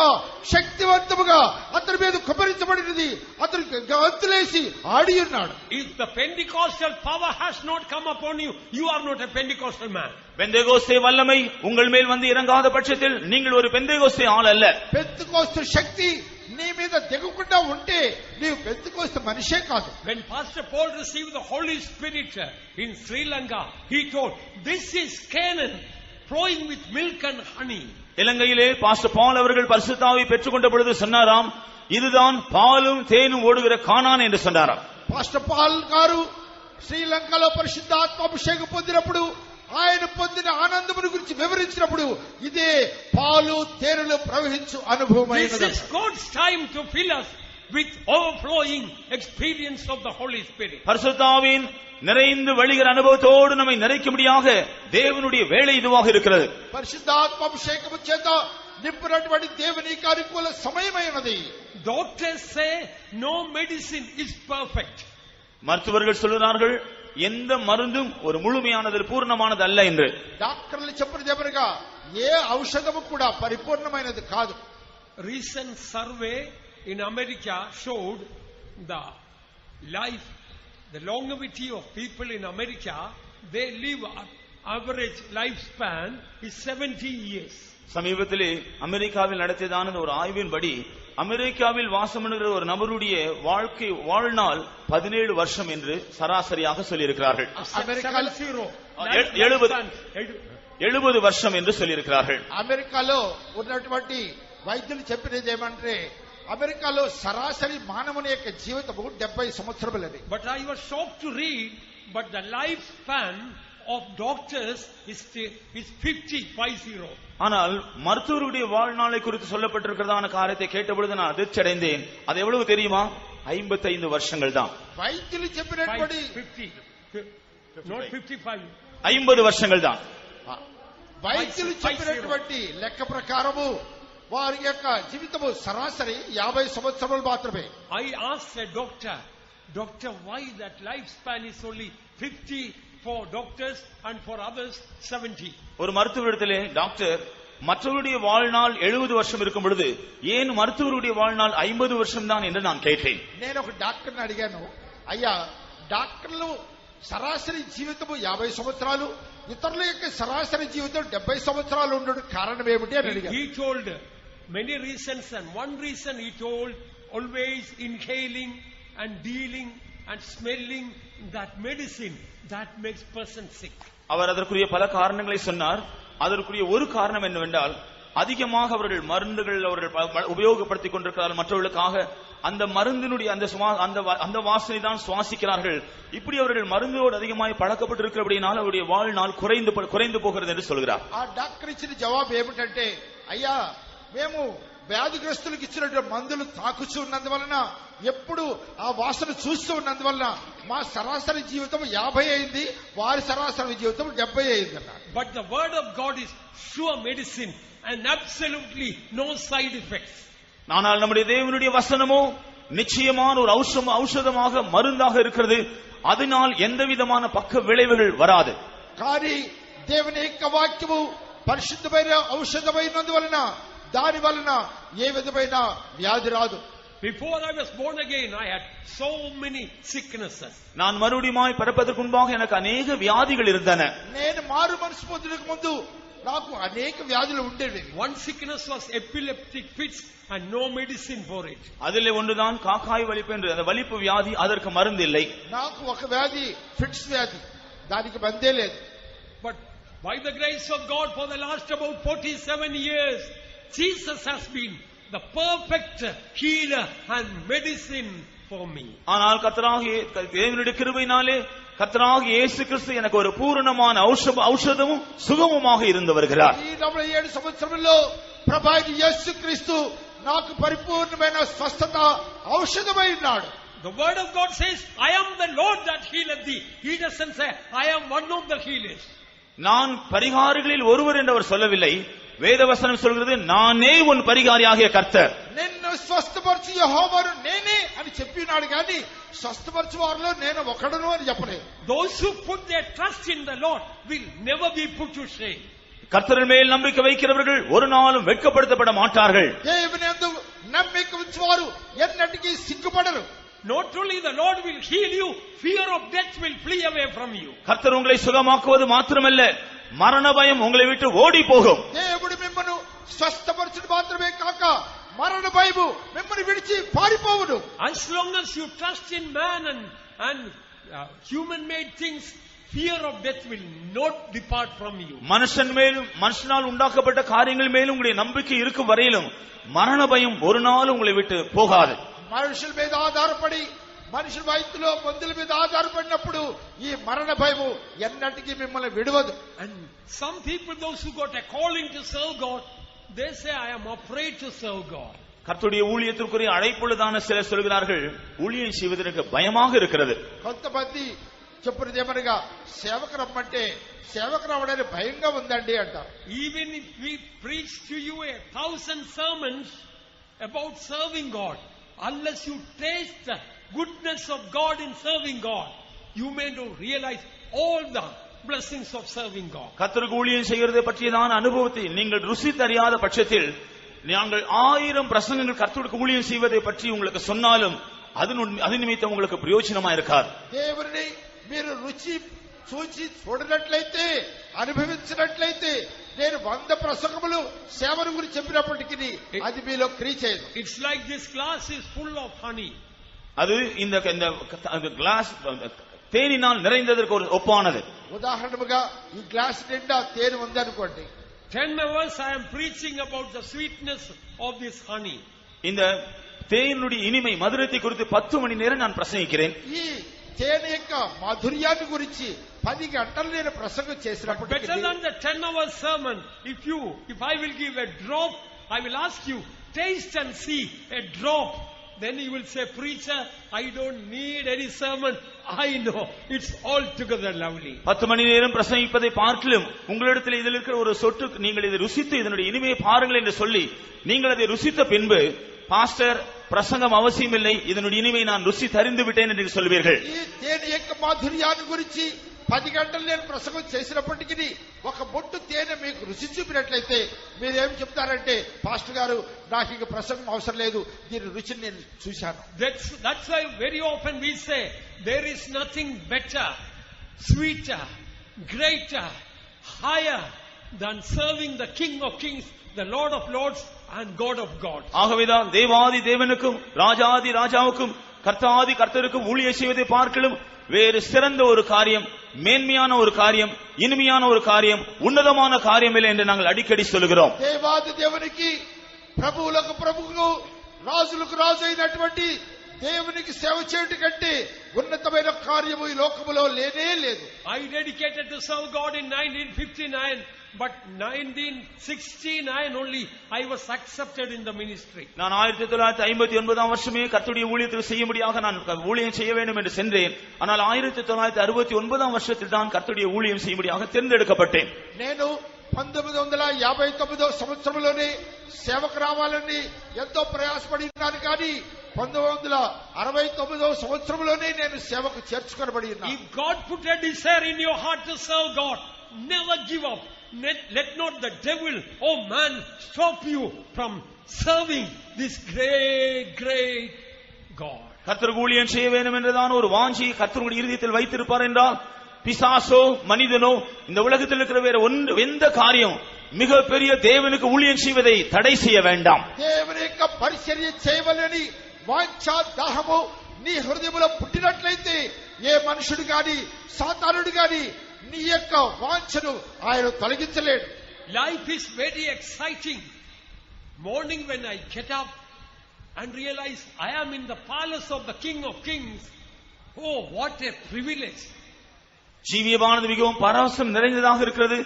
శక్తివంతముగా అతని మీద కుమ్మరించబడినది. అతను గంతులేసి ఆడి ఉన్నాడు.
If the Pentecostal power has not come upon you, you are not a Pentecostal man.
Pentecost வல்லமை உங்கள் மேல் வந்து இறங்காத பட்சத்தில் நீங்கள் ஒரு பெந்தேகோஸ்தே ஆள் அல்ல.
పెంతెకోస్తు శక్తి నీ మీద దిగకుండా ఉంటే నీవు పెంతెకోస్తు మనిషే కాదు.
When Pastor Paul received the Holy Spirit in Sri Lanka, he told, this is Canaan flowing with milk and honey.
இலங்கையிலே பாஸ்டர் பால் அவர்கள் பரிசுத்தாவை பெற்றுக்கொண்ட பொழுது சொன்னாராம், இதுதான் பாலும் தேனும் ஓடுகிற கானான் என்று சொன்னாராம்.
పాస్టర్ పాల్ గారు శ్రీలంకలో పరిశుద్ధాత్మ అభిషేకం పొందినప్పుడు ఆయన పొందిన ఆనందమును గురించి వివరించినప్పుడు ఇదే పాలు తేనెలు ప్రవహించు అనుభవమైనది.
This is God's time to fill us with overflowing experience of the Holy Spirit.
பரிசுத்தாவின் நிறைந்து வழிகிற அனுபவத்தோடு நம்மை நிறைக்கும்படியாக தேவனுடைய வேலை இதுவாக இருக்கிறது.
పరిశుద్ధాత్మ అభిషేకము చేత నింపినటువంటి దేవుని అనుకూల సమయమైనది.
Doctors say no medicine is perfect.
மருத்துவர்கள் சொல்கிறார்கள் எந்த மருந்தும் ஒரு முழுமையானது பூர்ணமானது அல்ல என்று.
డాక్టర్లు చెప్పినదేమనగా ఏ ఔషధము కూడా పరిపూర్ణమైనది కాదు.
Recent survey in America showed the longevity of people in America. They live average lifespan is 70 years.
சமீபத்திலே அமெரிக்காவில் நடத்தியதான ஒரு ஆய்வின்படி அமெரிக்காவில் வாசம் பண்ணுகிற ஒரு நபருடைய வாழ்க்கை வாழ்நாள் 17 வருஷம் என்று சராசரியாக சொல்லியிருக்கிறார்கள். 70 வருஷம் என்று சொல்லியிருக்கிறார்கள்.
అమెరికాలో ఉన్నటువంటి వైద్యులు చెప్పినది ఏమంటే అమెరికాలో సరాసరి మానవుని యొక్క జీవితము 70 సంవత్సరములది.
But I was shocked to read, but the lifespan of doctors is 50.
ஆனால் மருத்துவருடைய வாழ்நாளை குறித்து சொல்லப்பட்டிருக்கிறதான காரியத்தை கேட்டபொழுது நான் அதிர்ச்சி அடைந்தேன். அது எவ்வளவு தெரியுமா? 55 வருஷங்கள் தான்.
వైద్యులు చెప్పినటువంటి
50 வருஷங்கள் தான்.
వైద్యులు చెప్పినటువంటి లెక్క ప్రకారము వారి యొక్క జీవితము సరాసరి 50 సంవత్సరాలు మాత్రమే.
I asked a doctor, why that lifespan is only 50 for doctors and for others 70?
ஒரு மருத்துவரிடத்திலே டாக்டர் மற்றவருடைய வாழ்நாள் 70 வருஷம் இருக்கும் பொழுது ஏன் மருத்துவருடைய வாழ்நாள் 50 வருஷம் தான் என்று நான் கேட்டேன்.
నేను ఒక డాక్టర్ని అడిగాను, అయ్యా డాక్టర్లు సరాసరి జీవితము 50 సంవత్సరాలు, ఇతరుల యొక్క సరాసరి జీవితం 70 సంవత్సరాలు ఉండడం కారణం ఏమిటి అని అడిగాను.
He told many reasons, and one reason he told, always inhaling and dealing and smelling that medicine that makes person sick.
அவர் அதற்குரிய பல காரணங்களை சொன்னார். அதற்குரிய ஒரு காரணம் என்னவென்றால் அதிகமாக அவர்கள் மருந்துகள் அவர்கள் உபயோகப்படுத்திக் கொண்டிருக்கிறார்கள் மற்றவர்களுக்காக. அந்த மருந்தினுடைய அந்த வாசனை தான் சுவாசிக்கிறார்கள். இப்படி அவர்கள் மருந்தோடு அதிகமாக பழக்கப்பட்டிருக்கிறபடியால் அவருடைய வாழ்நாள் குறைந்து போகிறது என்று சொல்கிறார்.
ఆ డాక్టర్ ఇచ్చిన జవాబు ఏమిటంటే, అయ్యా మేము వ్యాధిగ్రస్తులకు ఇచ్చినటువంటి మందులు తాకుచూ ఉన్నందువలన ఎప్పుడు ఆ వాసన చూస్తూ ఉన్నందువలన మా సరాసరి జీవితం 50 అయింది, వారి సరాసరి జీవితం 70 అయింది అన్నారు.
But the word of God is sure medicine and absolutely no side effects.
ஆனால் நம்முடைய தேவனுடைய வசனமோ நிச்சயமான ஒரு ఔషధமாக மருந்தாக இருக்கிறது. அதனால் எந்த விதமான பக்க விளைவுகள் வராது.
కానీ దేవుని యొక్క వాక్యము పరిశుద్ధమైన ఔషధమైనందువలన దాని వలన ఏ విధమైన వ్యాధి రాదు.
Before I was born again, I had so many sicknesses.
நான் மறுபடியும் பிறப்பதற்கு முன்பாக எனக்கு अनेक வியாதிகள் இருந்தன.
నేను మారు మనసు పొందడానికి ముందు నాకు అనేక వ్యాధులు ఉండేవి.
One sickness was epileptic fits and no medicine for it.
அதிலே ஒன்றுதான் காக்காய் வலிப்பு என்று அந்த வலிப்பு வியாதி, அதற்கு மருந்து இல்லை.
నాకు ఒక వ్యాధి ఫిట్స్ వ్యాధి, దానికి మందే లేదు.
But By the grace of God, for the last about 47 years, Jesus has been the perfect healer and medicine for me.
ஆனால் கர்த்தராகிய தேவனுடைய கிருபையினாலே கர்த்தராகிய இயேசு கிறிஸ்து எனக்கு ஒரு பூரணமான ஔஷதமும் சுகமுமாக இருந்து வருகிறார்.
ఈ 47 సంవత్సరంలో ప్రభు యేసు క్రీస్తు నాకు పరిపూర్ణమైన స్వస్థత ఔషధమై ఉన్నాడు.
The word of God says, I am the Lord that healeth thee. He doesn't say, I am one of the healers.
நான் பரிகாரிகளில் ஒருவர் என்று அவர் சொல்லவில்லை. வேதவசனம் சொல்கிறது, நானே உன் பரிகாரியாகிய கர்த்தர்.
నిన్ను స్వస్థపరచు యెహోవాను నేనే అని చెప్పినాడు గాని స్వస్థపరచు వారిలో నేను ఒకడును అని చెప్పలేదు.
Those who put their trust in the Lord will never be put to shame.
கர்த்தரின் மேல் நம்பிக்கை வைக்கிறவர்கள் ஒரு நாளும் வெட்கப்படுத்தப்பட மாட்டார்கள்.
దేవునియందు నమ్మిక ఉంచువారు ఎన్నటికీ సిగ్గుపడరు.
Not only the Lord will heal you, fear of death will flee away from you.
கர்த்தர் உங்களை சுகமாக்குவது மாத்திரமல்ல, மரண பயம் உங்களை விட்டு ஓடி போகும்.
దేవుడు మిమ్మను స్వస్థపరచుడు మాత్రమే కాక మరణ భయము మిమ్మల్ని విడిచి పారిపోవును.
As long as you trust in man and human made things, fear of death will not depart from you.
மனுஷன் மேலும் மனுஷனால் உண்டாக்கப்பட்ட காரியங்கள் மேலும் உங்களுடைய நம்பிக்கை இருக்கும் வரையிலும் மரண பயம் ஒரு நாள் உங்களை விட்டு போகாது.
మనుషుల మీద ఆధారపడి మనుషుల వైద్యులో మందుల మీద ఆధారపడినప్పుడు ఈ మరణ భయము ఎన్నటికీ మిమ్మల్ని విడవదు.
And some people, those who got a calling to serve God, they say, I am afraid to serve God.
கர்த்தருடைய ஊழியத்திற்குரிய அழைப்புள்ளதான சிலர் சொல்கிறார்கள், ஊழியம் செய்வதற்கு பயமாக இருக்கிறது.
కొంతమంది చెప్పున్నది ఏమనగా సేవకు రమ్మంటే సేవకు రావడానికి భయంగా ఉందండి అంటారు.
Even if we preach to you 1,000 sermons about serving God, unless you taste the goodness of God in serving God, you may not realize all the blessings of serving God.
கர்த்தருக்கு ஊழியம் செய்கிறதை பற்றியதான அனுபவத்தை நீங்கள் ருசித்தறியாத பட்சத்தில் நாங்கள் 1000 பிரசங்கங்கள் கர்த்தருக்கு ஊழியம் செய்வதை பற்றி உங்களுக்கு சொன்னாலும் அது நிமித்தம் உங்களுக்கு பிரயோஜனமா இருக்காது.
దేవుని మీరు రుచి చూచి చూడనట్లయితే అనుభవించినట్లయితే నేను 100 ప్రసంగములు సేవను గురించి చెప్పినప్పటికీ అది మీలో క్రియ చేయదు.
It's like this glass is full of honey.
அது இந்த கிளாஸ் தேனினால் நிறைந்ததற்கு ஒரு ஒப்பானது.
ఉదాహరణగా ఈ గ్లాస్ నిండా తేనె ఉందనుకోండి.
10 hours I am preaching about the sweetness of this honey.
இந்த தேனுடைய இனிமை மதுரத்தை குறித்து 10 மணி நேரம் நான் பிரசங்கிக்கிறேன்.
ఈ తేనె యొక్క మాధుర్యాన్ని గురించి 10 గంటలు నేను ప్రసంగం చేసినప్పుడు
better than the 10 hours sermon, if I will give a drop, I will ask you, taste and see a drop. Then you will say, preacher, I don't need any sermon. I know it's altogether lovely.
10 மணி நேரம் பிரசங்கிப்பதை பார்க்கலும் உங்களிடத்தில் இதில் இருக்கிற ஒரு சொட்டு நீங்கள் இதை ருசித்து இதனுடைய இனிமையை பாருங்கள் என்று சொல்லி நீங்கள் அதை ருசித்த பின்பு, பாஸ்டர் பிரசங்கம் அவசியமில்லை, இதனுடைய இனிமை நான் ருசி தறிந்து விட்டேன் என்று சொல்வீர்கள்.
ఈ తేనె యొక్క మాధుర్యాన్ని గురించి 10 గంటలు నేను ప్రసంగం చేసినప్పటికీ ఒక బొట్టు తేనె మీకు రుచి చూపినట్లయితే మీరేం చెప్తారంటే, పాస్టర్ గారు నాకు ఇక ప్రసంగం అవసరం లేదు, దీని రుచిని నేను చూశాను.
That's why very often we say there is nothing better, sweeter, greater, higher than serving the King of Kings, the Lord of Lords and God of Gods.
ஆகவேதான் தேவாதி தேவனுக்கும் ராஜாதி ராஜாவுக்கும் கர்த்தாதி கர்த்தருக்கும் ஊழியம் செய்வதை பார்க்கலும் வேறு சிறந்த ஒரு காரியம், மேன்மையான ஒரு காரியம், இனிமையான ஒரு காரியம், ఉన్నதமான காரியம் இல்லை என்று நாங்கள் அடிக்கடி சொல்கிறோம்.
దేవాది దేవునికి ప్రభువులకు ప్రభువు రాజులకు రాజు అయినటువంటి దేవునికి సేవ చేయడం కంటే ఉన్నతమైన కార్యము ఈ లోకములో లేనే లేదు.
I dedicated to serve God in 1959, but 1969 only I was accepted in the ministry.
நான் 1959 வருஷமே கர்த்தருடைய ஊழியத்தில் செய்யும்படியாக நான் ஊழியம் செய்ய வேண்டும் என்று சென்றேன். ஆனால் 1969 வருஷத்தில் தான் கர்த்தருடைய ஊழியம் செய்யும்படியாக தேர்ந்தெடுக்கப்பட்டேன்.
నేను 1959 సంవత్సరంలోనే సేవకు రావాలని ఎంతో ప్రయాసపడినాను, కానీ 1969 సంవత్సరంలోనే నేను సేవకు చేర్చుకొనబడి ఉన్నాను.
If God put a desire in your heart to serve God, never give up. Let not the devil or man stop you from serving this great God.
கர்த்தருக்கு ஊழியம் செய்ய வேண்டும் என்றுதான் ஒரு வாஞ்சி கர்த்தருடைய இருதயத்தில் வைத்திருப்பார் என்றால், பிசாசோ மனிதனோ இந்த உலகத்தில் இருக்கிற வேற எந்த காரியம் மிக பெரிய தேவனுக்கு ஊழியம் செய்வதை தடை செய்ய வேண்டாம்.
దేవుని యొక్క పరిచర్య చేయవలని వాంఛా దాహము నీ హృదయములో పుట్టినట్లయితే ఏ మనుషుడు గాని సాతానుడు గాని నీ యొక్క వాంఛను ఆయన తొలగించలేడు.
Life is very exciting. Morning when I get up and realize I am in the palace of the King of Kings. Oh, what a privilege.
ஜீவியமானது மிகவும் பரவசம் நிறைந்ததாக இருக்கிறது.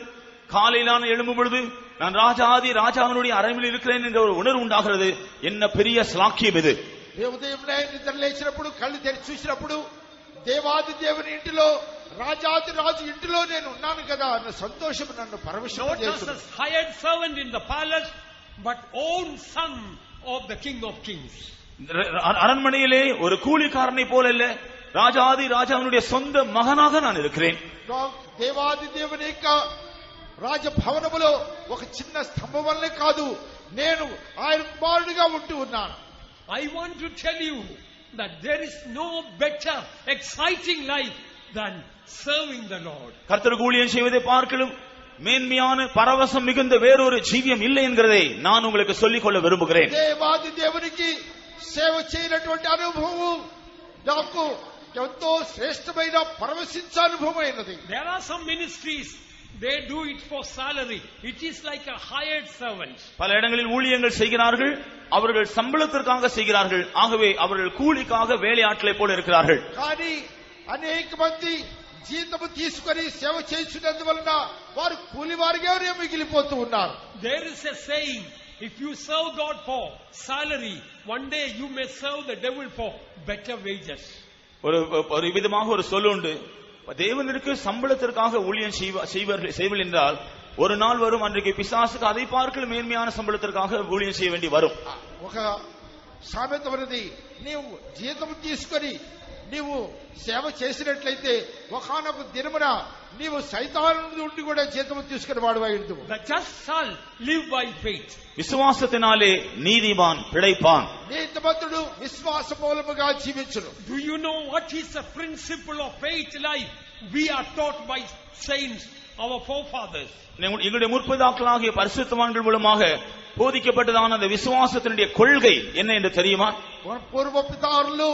காலையில் நான் எழும்பும் பொழுது நான் ராஜாவினுடைய அரண்மனையில் இருக்கிறேன் என்ற ஒரு உணர்வு உண்டாகிறது. என்ன பெரிய ஸ்லாக்கியம் இது.
ఉదయం నిద్ర లేచినప్పుడు కళ్ళు తెరిచి చూసినప్పుడు దేవాది దేవుని ఇంటిలో రాజాది రాజు ఇంటిలో నేను ఉన్నాను కదా అన్న సంతోషం నన్ను పరవశింపజేస్తుంది.
Not as a hired servant in the palace, but own son of the King of Kings.
அரண்மனையிலே ஒரு கூலிக்காரனை போல இல்ல, ராஜாவினுடைய சொந்த மகனாக நான் இருக்கிறேன்.
దేవాది దేవుని యొక్క రాజభవనములో ఒక చిన్న స్తంభం వల్లే కాదు, నేను ఆయన కుమారుడిగా ఉంటూ ఉన్నాను.
I want to tell you that there is no better exciting life than serving the Lord.
கர்த்தருக்கு ஊழியம் செய்வதை பார்க்கலும் மேன்மையான பரவசம் மிகுந்த வேறொரு ஜீவியம் இல்லை என்கிறதை நான் உங்களுக்கு சொல்லிக் கொள்ள விரும்புகிறேன்.
దేవాది దేవునికి సేవ చేయనటువంటి అనుభవం నాకు ఎంతో శ్రేష్టమైన పరవశించే అనుభవమైనది.
There are some ministries, they do it for salary. It is like a hired servant.
பல இடங்களில் ஊழியங்கள் செய்கிறார்கள், அவர்கள் சம்பளத்திற்காக செய்கிறார்கள். ஆகவே அவர்கள் கூலிக்காக வேலையாட்களை போல இருக்கிறார்கள்.
కానీ అనేక మంది జీతము తీసుకొని సేవ చేస్తున్నందువలన వారు కూలివారిగానే మిగిలిపోతూ ఉన్నారు.
There is a saying, if you serve God for salary, one day you may serve the devil for better wages.
ஒரு விதமாக ஒரு சொல் உண்டு, தேவனுக்கு சம்பளத்திற்காக ஊழியம் செய்வர்கள் என்றால் ஒரு நாள் வரும் அன்றைக்கு பிசாசுக்கு அதை பார்க்க மேன்மையான சம்பளத்திற்காக ஊழியம் செய்ய வேண்டி வரும்.
ఒక సామెత ఉన్నది, నీవు జీతము తీసుకొని నీవు సేవ చేసినట్లయితే ఒకానొక దినమున నీవు సైతాను నుండి కూడా జీతము తీసుకుని వాడువై ఉండువు.
The just shall live by faith.
విశ్వాసத்தினாலே నీతిమాన్ பிழைப்பான்.
నీతిమంతుడు విశ్వాస మూలముగా జీవించును.
Do you know what is the principle of faith life? We are taught by saints, our forefathers.
எங்களுடைய முற்பதாக்களாகிய பரிசுத்தவான்கள் மூலமாக போதிக்கப்பட்டதான அந்த விசுவாசத்தினுடைய கொள்கை என்ன என்று தெரியுமா?
పూర్వ పితరులు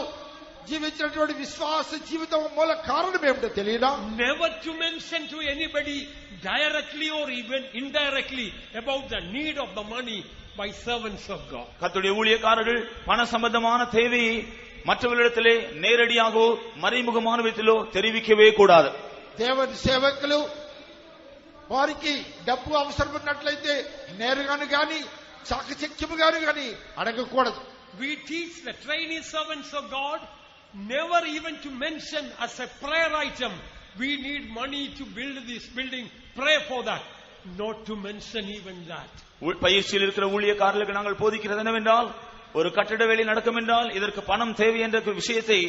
జీవించినటువంటి విశ్వాస జీవితం మూల కారణం ఏమిటో తెలియదా?
Never to mention to anybody directly or even indirectly about the need of the money by servants of God.
கர்த்தருடைய ஊழியக்காரர்கள் பண சம்பந்தமான தேவையை மற்றவர்களிடத்திலே நேரடியாகவோ மறைமுகமான விதத்திலோ தெரிவிக்கவே கூடாது.
దేవుని సేవకులు వారికి డబ్బు అవసరం ఉన్నట్లయితే నేరుగాను గాని చాకచక్యముగాను గాని అడగకూడదు.
We teach the trainee servants of God never even to mention as a prayer item, we need money to build this building, pray for that. Not to mention even that.
பயிற்சியில் இருக்கிற ஊழியக்காரர்களுக்கு நாங்கள் போதிக்கிறது என்னவென்றால், ஒரு கட்டட வேலை நடக்கும் என்றால் இதற்கு பணம் தேவை என்ற விஷயத்தை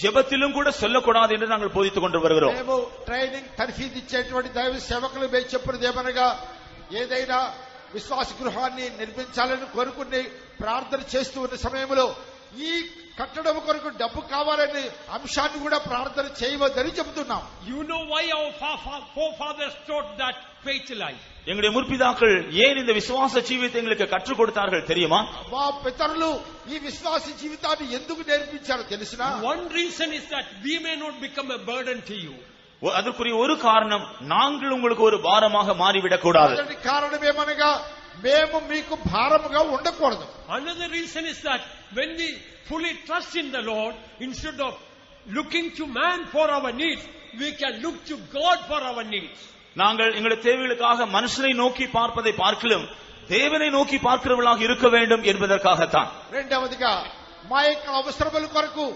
ஜெபத்திலும் கூட சொல்லக்கூடாது என்று நாங்கள் போதித்துக் கொண்டு வருகிறோம்.
మేము ట్రైనింగ్ తర్ఫీదు ఇచ్చేటువంటి దైవ సేవకులు మేము చెప్పినది ఏమనగా, ఏదైనా విశ్వాస గృహాన్ని నిర్మించాలని కోరుకుని ప్రార్థన చేస్తూ ఉన్న సమయంలో ఈ కట్టడం కొరకు డబ్బు కావాలని అంశాన్ని కూడా ప్రార్థన చేయవద్దని చెబుతున్నాం.
You know why our forefathers taught that faith life?
எங்களுடைய முற்பிதாக்கள் ஏன் இந்த விசுவாச ஜீவியத்தை எங்களுக்கு கற்றுக் கொடுத்தார்கள் தெரியுமா?
మా పితరులు ఈ విశ్వాస జీవితాన్ని ఎందుకు నేర్పించారో తెలుసునా?
One reason is that we may not become a burden to you.
அதற்குரிய ஒரு காரணம், நாங்கள் உங்களுக்கு ஒரு பாரமாக மாறிவிடக் கூடாது.
కారణం ఏమనగా, మేము మీకు భారముగా ఉండకూడదు.
Another reason is that when we fully trust in the Lord, instead of looking to man for our needs, we can look to God for our needs.
நாங்கள் எங்களுடைய தேவைகளுக்காக மனுஷனை நோக்கி பார்ப்பதை பார்க்கலும் தேவனை நோக்கி பார்க்கிறவர்களாக இருக்க வேண்டும் என்பதற்காகத்தான்.
రెండవదిగా మా యొక్క అవసరముల కొరకు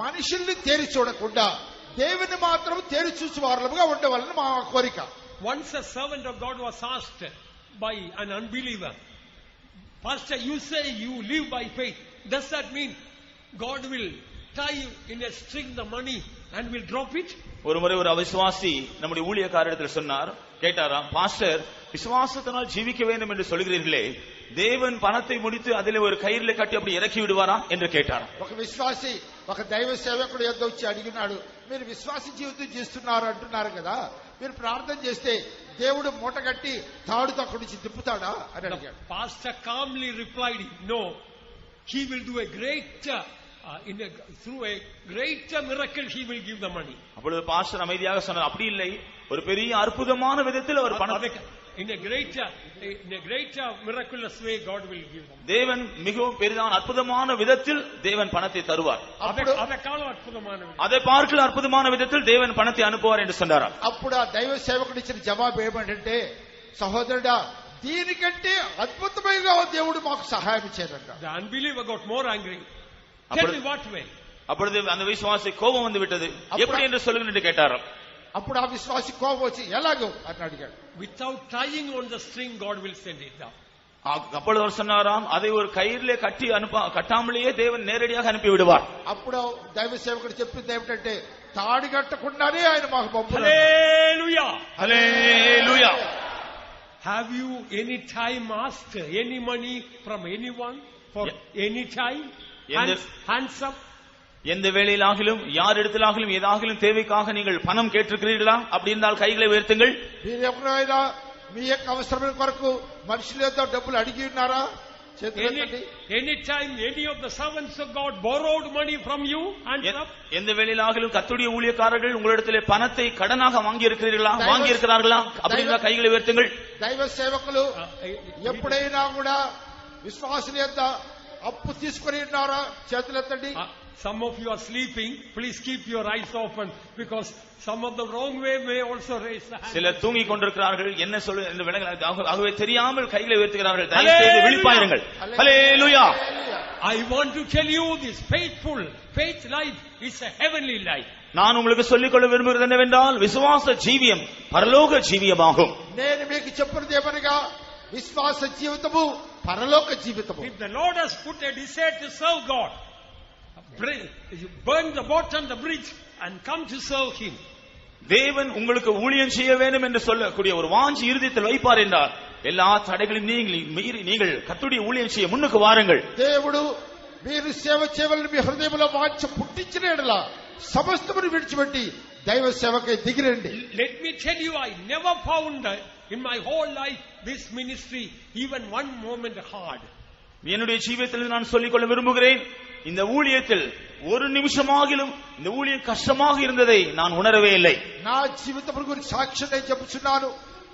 మనుషుల్ని తేరి చూడకుండా దేవుని మాత్రం తేరి చూసి వారలుగా ఉండవాలని మా కోరిక.
Once a servant of God was asked by an unbeliever, Pastor, you say you live by faith. Does that mean God will tie you in a string the money and will drop it?
ஒரு முறை ஒரு அவிசுவாசி நம்முடைய ஊழியக்காரரிடத்தில் சொன்னார், கேட்டாராம், pastor, விசுவாசத்தினால் ஜீவிக்க வேண்டும் என்று சொல்கிறீர்களே, தேவன் பணத்தை முடித்து அதிலே ஒரு கயிறுல கட்டி அப்படி இறக்கி விடுவாரா என்று கேட்டாராம்.
ఒక విశ్వాసి ఒక దైవ సేవకుడు యొద్ద వచ్చి అడిగినాడు, మీరు విశ్వాస జీవితం చేస్తున్నారు అంటున్నారు కదా, మీరు ప్రార్థన చేస్తే దేవుడు మూట కట్టి తాడుతో అక్కడి నుంచి తిప్పుతాడా అని అడిగాడు.
Pastor calmly replied, no, he will do a great through a greater miracle he will give the money.
அப்பொழுது பாஸ்டர் அமைதியாக சொன்னார், அப்படி இல்லை, ஒரு பெரிய அற்புதமான விதத்தில் அவர் பணத்தை
in a greater miraculous way God will give them.
தேவன் மிகவும் பெரிதான அற்புதமான விதத்தில் தேவன் பணத்தை தருவார். அதை பார்க்கல அற்புதமான விதத்தில் தேவன் பணத்தை அனுப்புவார் என்று சொன்னார்.
అప్పుడు ఆ దైవ సేవకుడు ఇచ్చిన జవాబు ఏమంటే, సహోదరుడా దీనికంటే అద్భుతమైన దేవుడు మాకు సహాయం చేయడంట.
The unbeliever got more angry. Tell me what way.
அப்பொழுது அந்த விசுவாசி கோபம் வந்து விட்டது. எப்படி என்று சொல்லுங்க என்று கேட்டார்.
అప్పుడు ఆ విశ్వాసి కోపం వచ్చి ఎలాగో అని అడిగాడు.
Without tying on the string God will send it down.
அப்பொழுது அவர் சொன்னாராம், அதை ஒரு கயிறிலே கட்டி கட்டாமலேயே தேவன் நேரடியாக அனுப்பி விடுவார்.
అప్పుడు దైవ సేవకుడు చెప్పింది ఏమిటంటే, తాడి కట్టకుండానే ఆయన మాకు పంపుతాడు.
హల్లెలూయా,
హల్లెలూయా.
Have you any time asked any money from anyone for any time? Hands up.
எந்த வேளையிலாகிலும் யார் இடத்திலாகிலும் ஏதாகிலும் தேவைக்காக நீங்கள் பணம் கேட்டிருக்கிறீர்களா? அப்படி இருந்தால் கைகளை உயர்த்துங்கள்.
మీరు ఎప్పుడైనా మీ యొక్క అవసరమైన కొరకు మనుషులతో డబ్బులు అడిగి ఉన్నారా?
Any time any of the servants of God borrowed money from you? Hands up.
எந்த வேளையிலாகிலும் கர்த்தருடைய ஊழியக்காரர்கள் உங்களிடத்திலே பணத்தை கடனாக வாங்கி இருக்கிறீர்களா? வாங்கி இருக்கிறார்களா? அப்படி இருந்தால் கைகளை உயர்த்துங்கள்.
దైవ సేవకులు ఎప్పుడైనా కూడా విశ్వాసుల యొక్క అప్పు తీసుకొని ఉన్నారా? చేతులెత్తండి.
Some of you are sleeping. Please keep your eyes open because some of the wrong way may also raise the hand.
சிலர் தூங்கிக் கொண்டிருக்கிறார்கள். என்ன சொல்ல என்று விளங்கவில்லை. ஆகவே தெரியாமல் கைகளை உயர்த்துகிறார்கள். தயவு செய்து விழிப்பாயிருங்கள். ஹல்லேலூயா.
I want to tell you this faith life is a heavenly life.
நான் உங்களுக்கு சொல்லிக் கொள்ள விரும்புகிறது என்னவென்றால், விசுவாச ஜீவியம் பரலோக ஜீவியமாகும்.
నేను మీకు చెప్పినది ఏమనగా, విశ్వాస జీవితము పరలోక జీవితము.
If the Lord has put a desire to serve God, burn the boat on the bridge and come to serve him.
தேவன் உங்களுக்கு ஊழியம் செய்ய வேண்டும் என்று சொல்லக்கூடிய ஒரு வாஞ்சி இருதயத்தில் வைப்பார் என்றால், எல்லா தடைகளையும் மீறி நீங்கள் கர்த்தருடைய ஊழியம் செய்ய முன்னுக்கு வாருங்கள்.
దేవుడు మీరు సేవ చేయవలని మీ హృదయంలో వాంఛ పుట్టించిన ఎడల సమస్తమును విడిచిపెట్టి దైవ సేవకై దిగిరండి.
Let me tell you, I never found in my whole life this ministry even one moment hard.
என்னுடைய ஜீவியத்தில் நான் சொல்லிக்கொள்ள விரும்புகிறேன், இந்த ஊழியத்தில் ஒரு நிமிஷமாகிலும் இந்த ஊழியம் கஷ்டமாக இருந்ததை நான் உணரவே இல்லை.
నా జీవితం గురించి సాక్ష్యం నేను చెప్పుచున్నాను.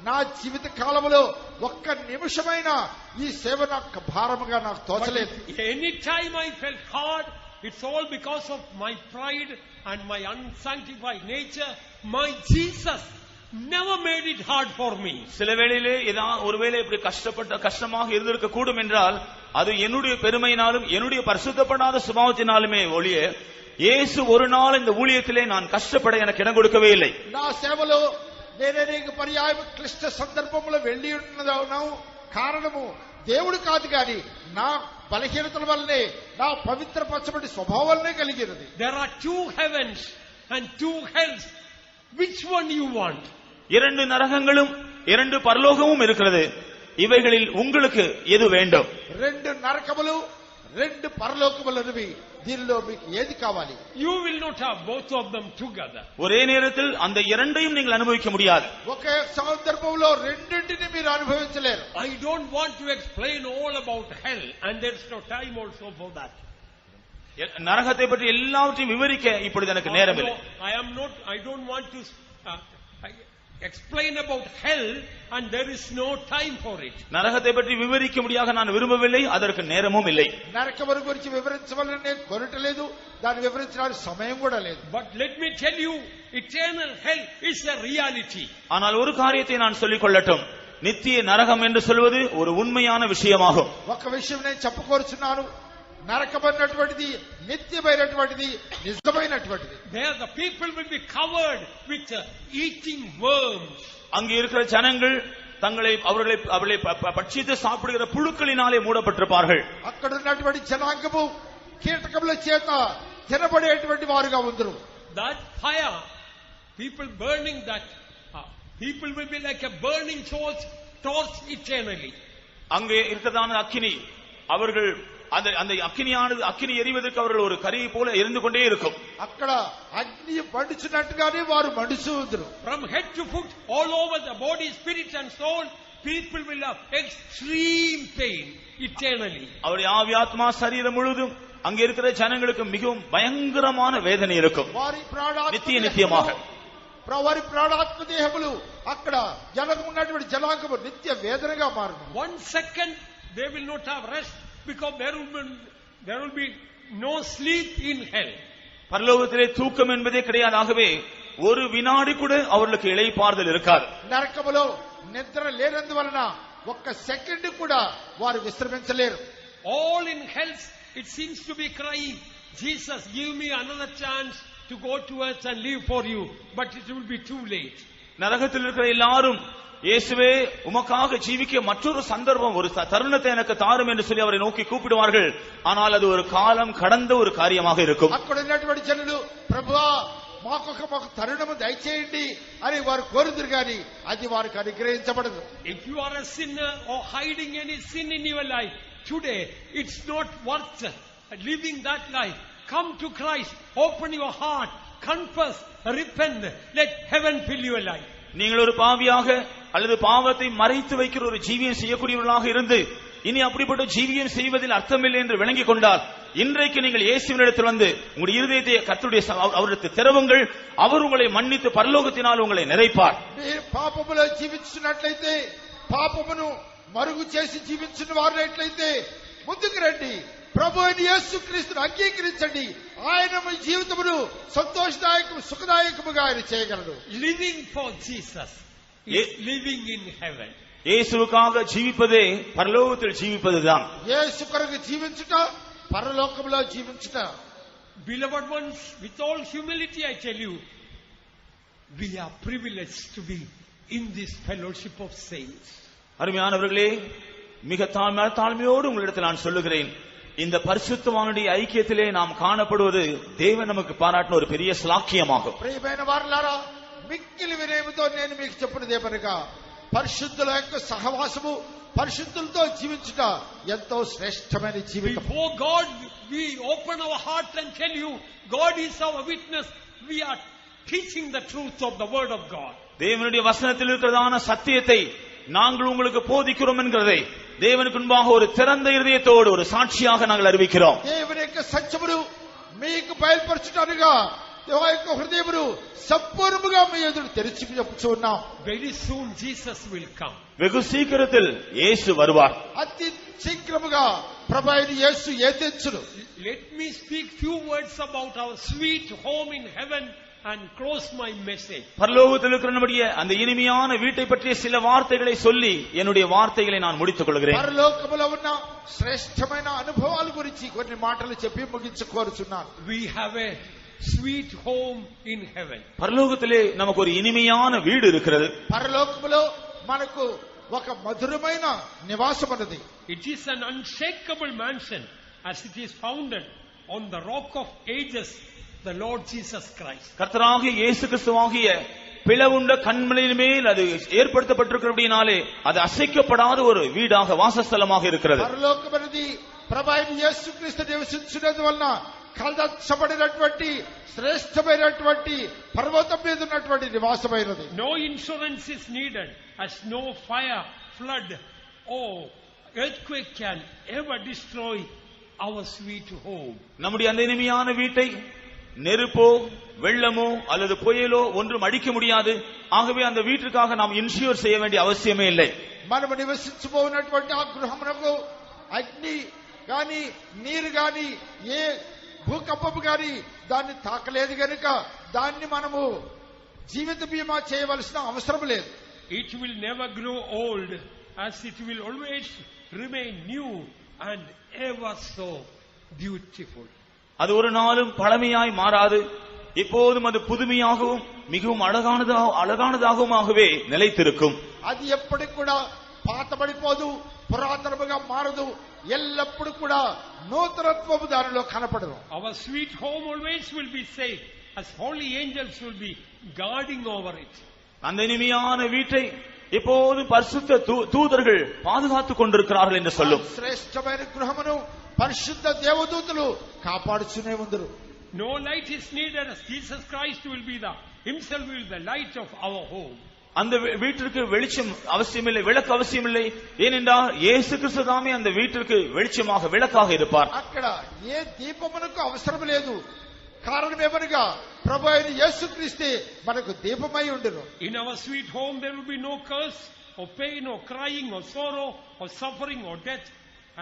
నా జీవిత కాలంలో ఒక్క నిమిషమైనా ఈ సేవ నాకు భారముగా నాకు తోచలేదు.
Any time I felt hard, it's all because of my pride and my unsanctified nature. My Jesus never made it hard for me.
சில வேளையிலே ஒருவேளை இப்படி கஷ்டமாக இருந்திருக்க கூடும் என்றால், அது என்னுடைய பெருமையினாலும் என்னுடைய பரிசுத்தப்படாத சுபாவத்தினாலுமே ஒழிய, இயேசு ஒரு நாள் இந்த ஊழியத்திலே நான் கஷ்டப்பட எனக்கு இடம் கொடுக்கவே இல்லை.
నా సేవలో నేనేక పర్యాయం క్లిష్ట సందర్భంలో వెళ్ళి ఉన్నదాను. కారణము దేవుడు కాదు గాని నా బలహీనతల వల్లనే, నా పవిత్రపరచబడి స్వభావం వల్లనే కలిగినది.
There are 2 heavens and 2 hells. Which one you want?
2 நரகங்களும் 2 பரலோகமும் இருக்கிறது. இவைகளில் உங்களுக்கு எது வேண்டும்?
2 నరకములు 2 పరలోకములనివి. దీనిలో మీకు ఏది కావాలి?
You will not have both of them together.
ஒரே நேரத்தில் அந்த இரண்டையும் நீங்கள் அனுபவிக்க முடியாது.
ఒకే సందర్భంలో రెండింటిని మీరు అనుభవించలేరు.
I don't want to explain all about hell and there is no time also for that.
நரகத்தை பற்றி எல்லாவற்றையும் விவரிக்க இப்பொழுது எனக்கு நேரம் இல்லை.
I don't want to explain about hell and there is no time for it.
நரகத்தை பற்றி விவரிக்க முடியாக நான் விரும்பவில்லை, அதற்கு நேரமும் இல்லை.
నరకమును గురించి వివరించవాలని నేను కోరటలేదు, దాన్ని వివరించడానికి సమయం కూడా లేదు.
But let me tell you, eternal hell is a reality.
ஆனால் ஒரு காரியத்தை நான் சொல்லிக் கொள்ளட்டும், நித்திய நரகம் என்று சொல்வது ஒரு உண்மையான விஷயமாகும்.
ఒక విషయం నేను చెప్పకోరుచున్నాను, నరకమైనటువంటిది నిత్యమైనటువంటిది నిజమైనటువంటిది.
There the people will be covered with eating worms.
அங்கே இருக்கிற ஜனங்கள் அவர்களை பட்சித்து சாப்பிடுகிற புழுக்களினாலே மூடப்பட்டிருப்பார்கள்.
అక్కడ ఉన్నటువంటి జనాంగము కీటకముల చేత తినబడేటువంటి వారుగా ఉందరు.
That fire, people burning that, people will be like a burning torch eternally.
அங்கே இருக்கிறதான அக்கினி, அவர்கள் அந்த அக்கினி எரிவதற்கு அவர்கள் ஒரு கரியை போல எரிந்து கொண்டே இருக்கும்.
అక్కడ అగ్ని మండుచున్నట్టుగానే వారు మండుచుందరు.
From head to foot, all over the body, spirit and soul, people will have extreme pain eternally.
அவருடைய ஆவி ஆத்மா சரீரம் முழுதும் அங்க இருக்கிற ஜனங்களுக்கு மிகவும் பயங்கரமான வேதனை இருக்கும். நித்தியமாக
వారి ప్రాణాత్మ దేహములు అక్కడ జనకు ఉన్నటువంటి జనాంగము నిత్య వేదనగా మారును.
1 second they will not have rest because there will be no sleep in hell.
பரலோகத்திலே தூக்கம் என்பதே கிடையாது. ஆகவே ஒரு வினாடி கூட அவர்களுக்கு இளைப்பாறுதல் இருக்காது.
నరకములో నిద్ర లేనందువలన ఒక్క సెకండ్ కూడా వారు విశ్రమించలేరు.
All in hell it seems to be crying, Jesus, give me another chance to go to earth and live for you, but it will be too late.
நரகத்தில் இருக்கிற எல்லாரும் இயேசுவே உமக்காக ஜீவிக்க மற்றொரு சந்தர்ப்பம், ஒரு தருணத்தை எனக்கு தாரும் என்று சொல்லி அவரை நோக்கி கூப்பிடுவார்கள். ஆனால் அது ஒரு காலம் கடந்த ஒரு காரியமாக இருக்கும்.
అక్కడ ఉన్నటువంటి జనులు ప్రభువా మాకొక తరుణము దయచేయండి అని వారు కోరుదురు గాని అది వారికి అనుగ్రహించబడదు.
If you are a sinner or hiding any sin in your life today, it's not worth living that life. Come to Christ, open your heart, confess, repent, let heaven fill your life.
நீங்கள் ஒரு பாவியாக அல்லது பாவத்தை மறைத்து வைக்கிற ஒரு ஜீவியம் செய்யக்கூடியவர்களாக இருந்து இனி அப்படிப்பட்ட ஜீவியம் செய்வதில் அர்த்தமில்லை என்று விளங்கிக் கொண்டால் இன்றைக்கு நீங்கள் இயேசுவினிடத்தில் வந்து உங்களுடைய இருதயத்தை கர்த்தருடைய அவருக்கு திறவுங்கள். அவர் உங்களை மன்னித்து பரலோகத்தினால் உங்களை நிறைப்பார்.
పాపములో జీవించున్నట్లయితే పాపమును మరుగు చేసి జీవించిన వారైతే ముందుకు రండి. ప్రభు అయిన యేసుక్రీస్తును అంగీకరించండి. ఆయన మీ జీవితమును సంతోషదాయకము సుఖదాయకముగా ఆయన చేయగలడు.
Living for Jesus is living in heaven.
இயேசுவுக்காக ஜீவிப்பதே பரலோகத்தில் ஜீவிப்பதுதான்.
యేసు కొరకు జీవించుట పరలోకములో జీవించుట.
Beloved ones, with all humility I tell you, we are privileged to be in this fellowship of saints.
அருமையானவர்களே, மிக தாழ்மையோடு உங்களிடத்தில் நான் சொல்லுகிறேன், இந்த பரிசுத்தவானுடைய ஐக்கியத்திலே நாம் காணப்படுவது தேவன் நமக்கு பாராட்டின ஒரு பெரிய ஸ்லாக்கியமாகும்.
ప్రియమైన వారలారా, మిక్కిలి వినయముతో నేను మీకు చెప్పినదేమనగా పరిశుద్ధుల యొక్క సహవాసము, పరిశుద్ధులతో జీవించుట ఎంతో శ్రేష్టమైన జీవితం.
Before God we open our heart and tell you, God is our witness, we are teaching the truth of the word of God.
தேவனுடைய வசனத்தில் இருக்கிறதான சத்தியத்தை நாங்கள் உங்களுக்கு போதிக்கிறோம் என்கிறதை தேவனுக்கு முன்பாக ஒரு திறந்த இதயத்தோடு ஒரு சாட்சியாக நாங்கள் அறிவிக்கிறோம்.
దేవుని యొక్క సత్యమును మీకు బయలుపరచుటనుగా దేవ యొక్క హృదయమును సంపూర్ణంగా మీ ఎదుట తెరిచి చెప్పుచున్నాం.
Very soon Jesus will come.
வெகு சீக்கிரத்தில் இயேசு வருவார்.
అతి శీఘ్రముగా ప్రభువైన యేసు ఏతెచ్చును.
Let me speak few words about our sweet home in heaven and close my message.
பரலோகத்தில் இருக்கிற நம்முடைய அந்த இனிமையான வீட்டை பற்றிய சில வார்த்தைகளை சொல்லி என்னுடைய வார்த்தைகளை நான் முடித்துக் கொள்கிறேன்.
పరలోకములో ఉన్న శ్రేష్టమైన అనుభవాల గురించి కొన్ని మాటలు చెప్పి ముగించుకోరుచున్నాను.
We have a sweet home in heaven.
பரலோகத்திலே நமக்கு ஒரு இனிமையான வீடு இருக்கிறது.
పరలోకములో మనకు ఒక మధురమైన నివాసం ఉన్నది.
It is an unshakable mansion as it is founded on the rock of ages, the Lord Jesus Christ.
கர்த்தராகிய இயேசு கிறிஸ்துவாகிய பிளவுண்ட கண்மலையின் மேல் அது ஏற்படுத்தப்பட்டிருக்கிறபடினாலே அது அசைக்கப்படாத ஒரு வீடாக வாசஸ்தலமாக இருக்கிறது.
పరలోకమనేది ప్రభువైన యేసుక్రీస్తు నివసించున్నందు వలన కలదచ్చబడినటువంటి శ్రేష్టమైనటువంటి పర్వతం మీద ఉన్నటువంటి నివాసమైనది.
No insurance is needed, as no fire, flood or earthquake can ever destroy our sweet home.
நம்முடைய அந்த இனிமையான வீட்டை நெருப்போ வெள்ளமோ அல்லது புயலோ ஒன்றும் அடிக்க முடியாது. ஆகவே அந்த வீட்டிற்காக நாம் இன்சூர் செய்ய வேண்டிய அவசியமே இல்லை.
మనము నివసించబోతున్నటువంటి ఆ గృహమునకు అగ్ని గాని నీరు గాని ఏ భూకంపము గాని దాన్ని తాకలేదు గనుక దాన్ని మనము జీవిత బీమా చేయవలసిన అవసరం లేదు.
It will never grow old, as it will always remain new and ever so beautiful.
அது ஒரு நாளும் பழமையாய் மாறாது, எப்போதும் அது புதுமையாகவும் மிகவும் அழகானதாகவுமாகவே நிலைத்திருக்கும்.
అది ఎప్పటికి కూడా పాతబడిపోదు, పురాతనముగా మారదు, ఎల్లప్పుడూ కూడా నూతనత్వము దానిలో కనపడదు.
Our sweet home always will be safe, as holy angels will be guarding over it.
அந்த இனிமையான வீட்டை எப்போதும் பரிசுத்த தூதர்கள் பாதுகாத்துக் கொண்டிருக்கிறார்கள் என்று சொல்லும்.
శ్రేష్టమైన గృహమును పరిశుద్ధ దేవదూతలు కాపాడుచునే ఉందరు.
No light is needed, as Jesus Christ will be himself will be the light of our home.
அந்த வீட்டிற்கு வெளிச்சம் அவசியமில்லை, விளக்கு அவசியமில்லை. ஏனென்றால் இயேசு கிறிஸ்து தாமே அந்த வீட்டிற்கு வெளிச்சமாக விளக்காக இருப்பார்.
అక్కడ ఏ దీపమునకు అవసరం లేదు. కారణం ఏమనగా ప్రభు అయిన యేసుక్రీస్తే మనకు దీపమై ఉండును.
In our sweet home there will be no curse or pain or crying or sorrow or suffering or death,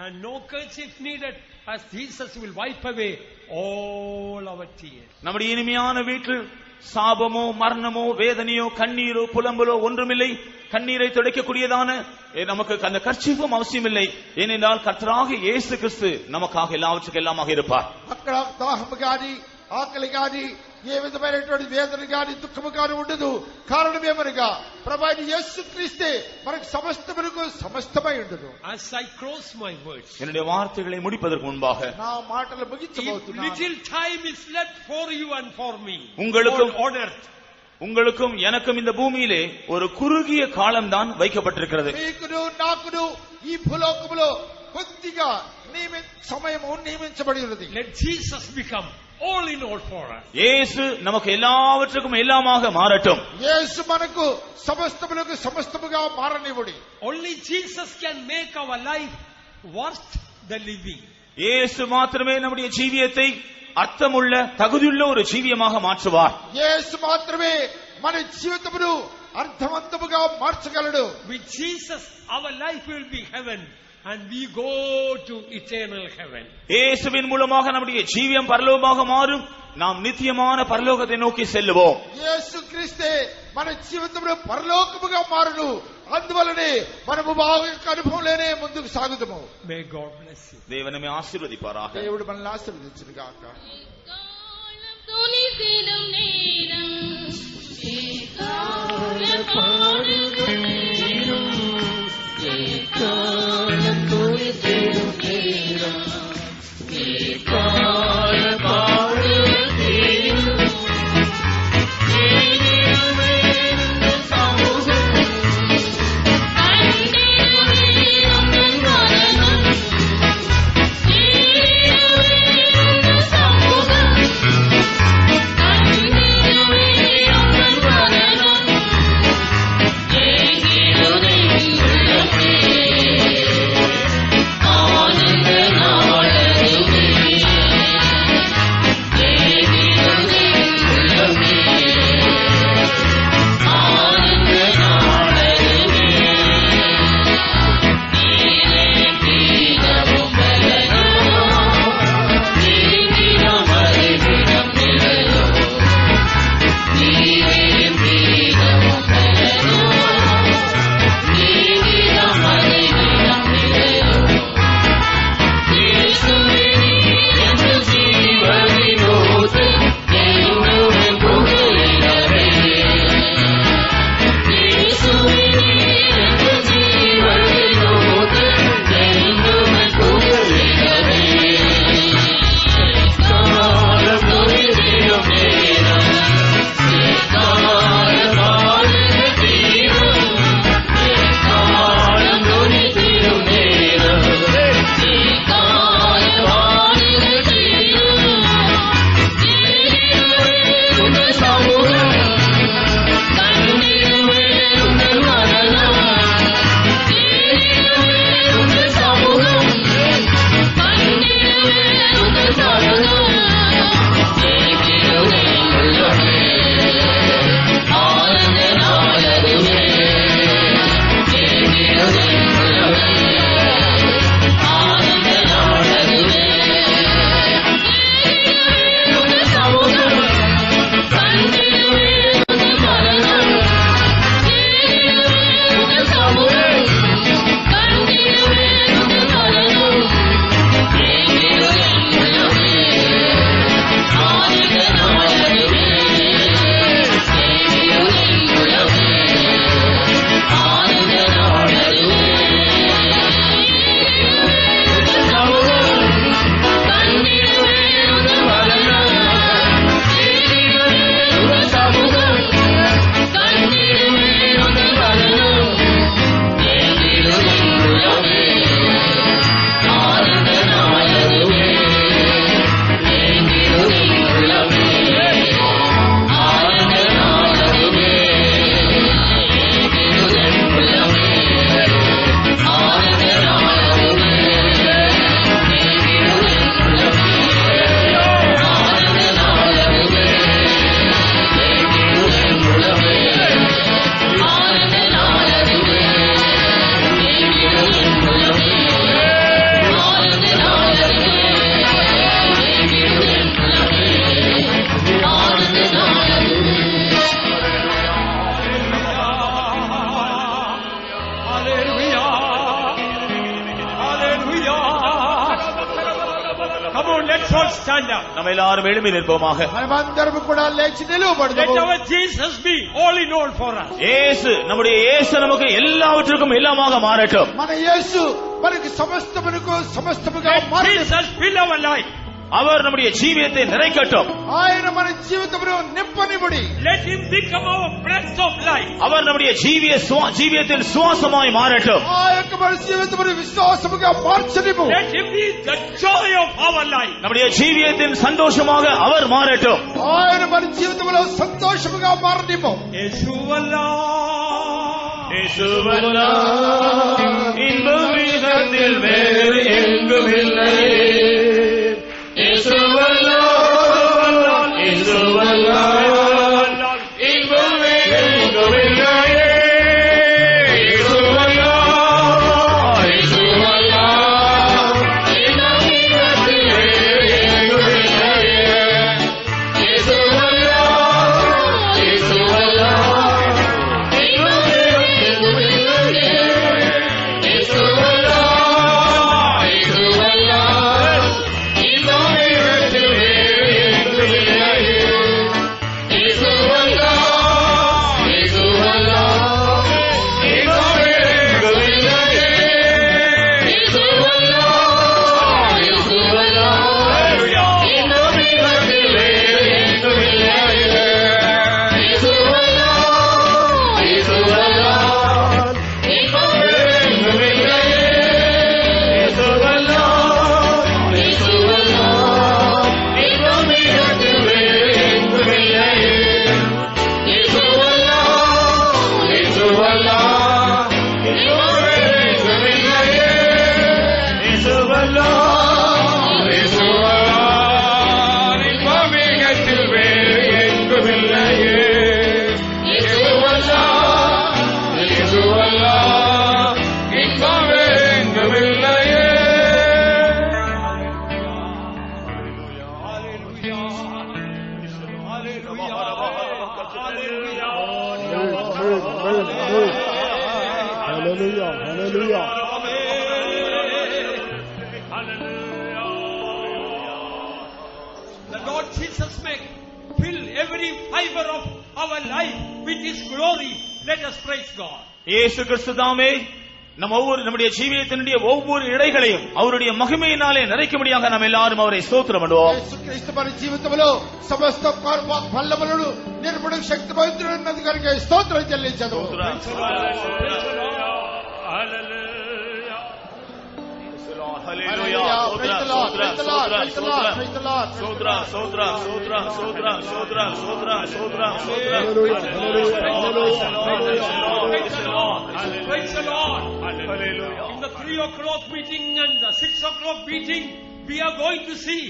and no kerchief needed, as Jesus will wipe away all our tears.
நம்முடைய இனிமையான வீட்டில் சாபமோ மரணமோ வேதனையோ கண்ணீரோ புலம்பலோ ஒன்றுமில்லை. கண்ணீரை துடைக்கக்கூடியதான நமக்கு அந்த கர்ச்சீஃபும் அவசியமில்லை. ஏனென்றால் கர்த்தராகிய இயேசு கிறிஸ்து நமக்காக எல்லாவற்றுக்கும் எல்லாமாக இருப்பார்.
అక్కడ దాహము గాని ఆకలి గాని ఏ విధమైనటువంటి వేదన గాని దుఃఖము గాని ఉండదు. కారణం ఏమనగా ప్రభు అయిన యేసుక్రీస్తే మనకు సమస్తమై ఉండును.
As I close my words,
என்னுடைய வார்த்தைகளை முடிப்பதற்கு முன்பாக
నా మాటలు ముగించబోతున్నాను.
little time is left for you and for me.
உங்களுக்கும்
on earth,
உங்களுக்கும் எனக்கும் இந்த பூமியிலே ஒரு குறுகிய காலம்தான் வைக்கப்பட்டிருக்கிறது.
మీకును నాకును ఈ భూలోకములో కొద్దిగా సమయము నియమించబడి ఉన్నది.
let Jesus become all in all for us.
இயேசு நமக்கு எல்லாவற்றுக்கும் எல்லாமாக மாறட்டும்.
యేసు మనకు సమస్తములకు సమస్తముగా మారనివ్వుడి.
Only Jesus can make our life worth the living.
இயேசு மாத்திரமே நம்முடைய ஜீவியத்தை அர்த்தமுள்ள தகுதியுள்ள ஒரு ஜீவியமாக மாற்றுவார்.
యేసు మాత్రమే మన జీవితమును అర్థవంతముగా మార్చగలడు.
With Jesus our life will be heaven and we go to eternal heaven.
இயேசுவின் மூலமாக நம்முடைய ஜீவியம் பரலோகமாக மாறும். நாம் நித்தியமான பரலோகத்தை நோக்கி செல்லுவோம்.
యేసుక్రీస్తే మన జీవితంలో పరలోకముగా మారును. అందువలనే మనము భావిక అనుభవంలోనే ముందుకు సాగుదాము.
May God bless you.
தேவன் நம்மை ஆசீர்வதிப்பாராக.
దేవుడు మనల్ని ఆశీర్వదించును గాక.
stand up.
நம்ம எல்லாரும் எழும்பி நிற்போமாக.
మనమందరం కూడా లేచి నిలబడదాము.
Let our Jesus be all in all for us.
இயேசு நம்முடைய இயேசு நமக்கு எல்லாவற்றுக்கும் எல்லாமாக மாறட்டும்.
మన యేసు మనకు సమస్తముగా మారట్టు.
Jesus fill our life.
அவர் நம்முடைய ஜீவியத்தை நிறைக்கட்டும்.
ఆయన మన జీవితమును నింపనిబడి.
Let him become our breath of life.
அவர் நம்முடைய ஜீவியத்தின் சுவாசமாய் மாறட்டும்.
ఆ యొక్క మన జీవితమును విశ్వాసముగా మార్చనిము.
Let him be the joy of our life.
நம்முடைய ஜீவியத்தின் சந்தோஷமாக அவர் மாறட்டும்.
ఆయన మన జీవితములో సంతోషముగా మారనిము.
యేసువల్లా
యేసువల్లా இன்பமிகத்தில் வேறு எங்குமில்லை. యేసువల్లా యేసువల్లా இன்பமே எங்குமில்லை. యేసువల్లా యేసువల్లా இன்பமிகத்தில் வேறு எங்குமில்லை. యేసువల్లా యేసువల్లా இன்பமே எங்குமில்லை. యేసువల్లా యేసువల్లా
Hallelujah, hallelujah.
The Lord Jesus may fill every fiber of our life with His glory. Let us praise God.
இயேசு கிறிஸ்து தாமே நம்முடைய ஜீவியத்தினுடைய ஒவ்வொரு இடைகளையும் அவருடைய மகிமையினாலே நிறைக்கும்படியாக நாம் எல்லாரும் அவரை ஸ்தோத்திரம் பண்ணுவோம்.
యేసుక్రీస్తు మన జీవితంలో సమస్త ఫలములను నింపుడు శక్తి పవిత్రమైనది కనుక స్తోత్రం చెల్లించదు.
Praise the Lord. In the 3 o'clock meeting and the 6 o'clock meeting, we are going to see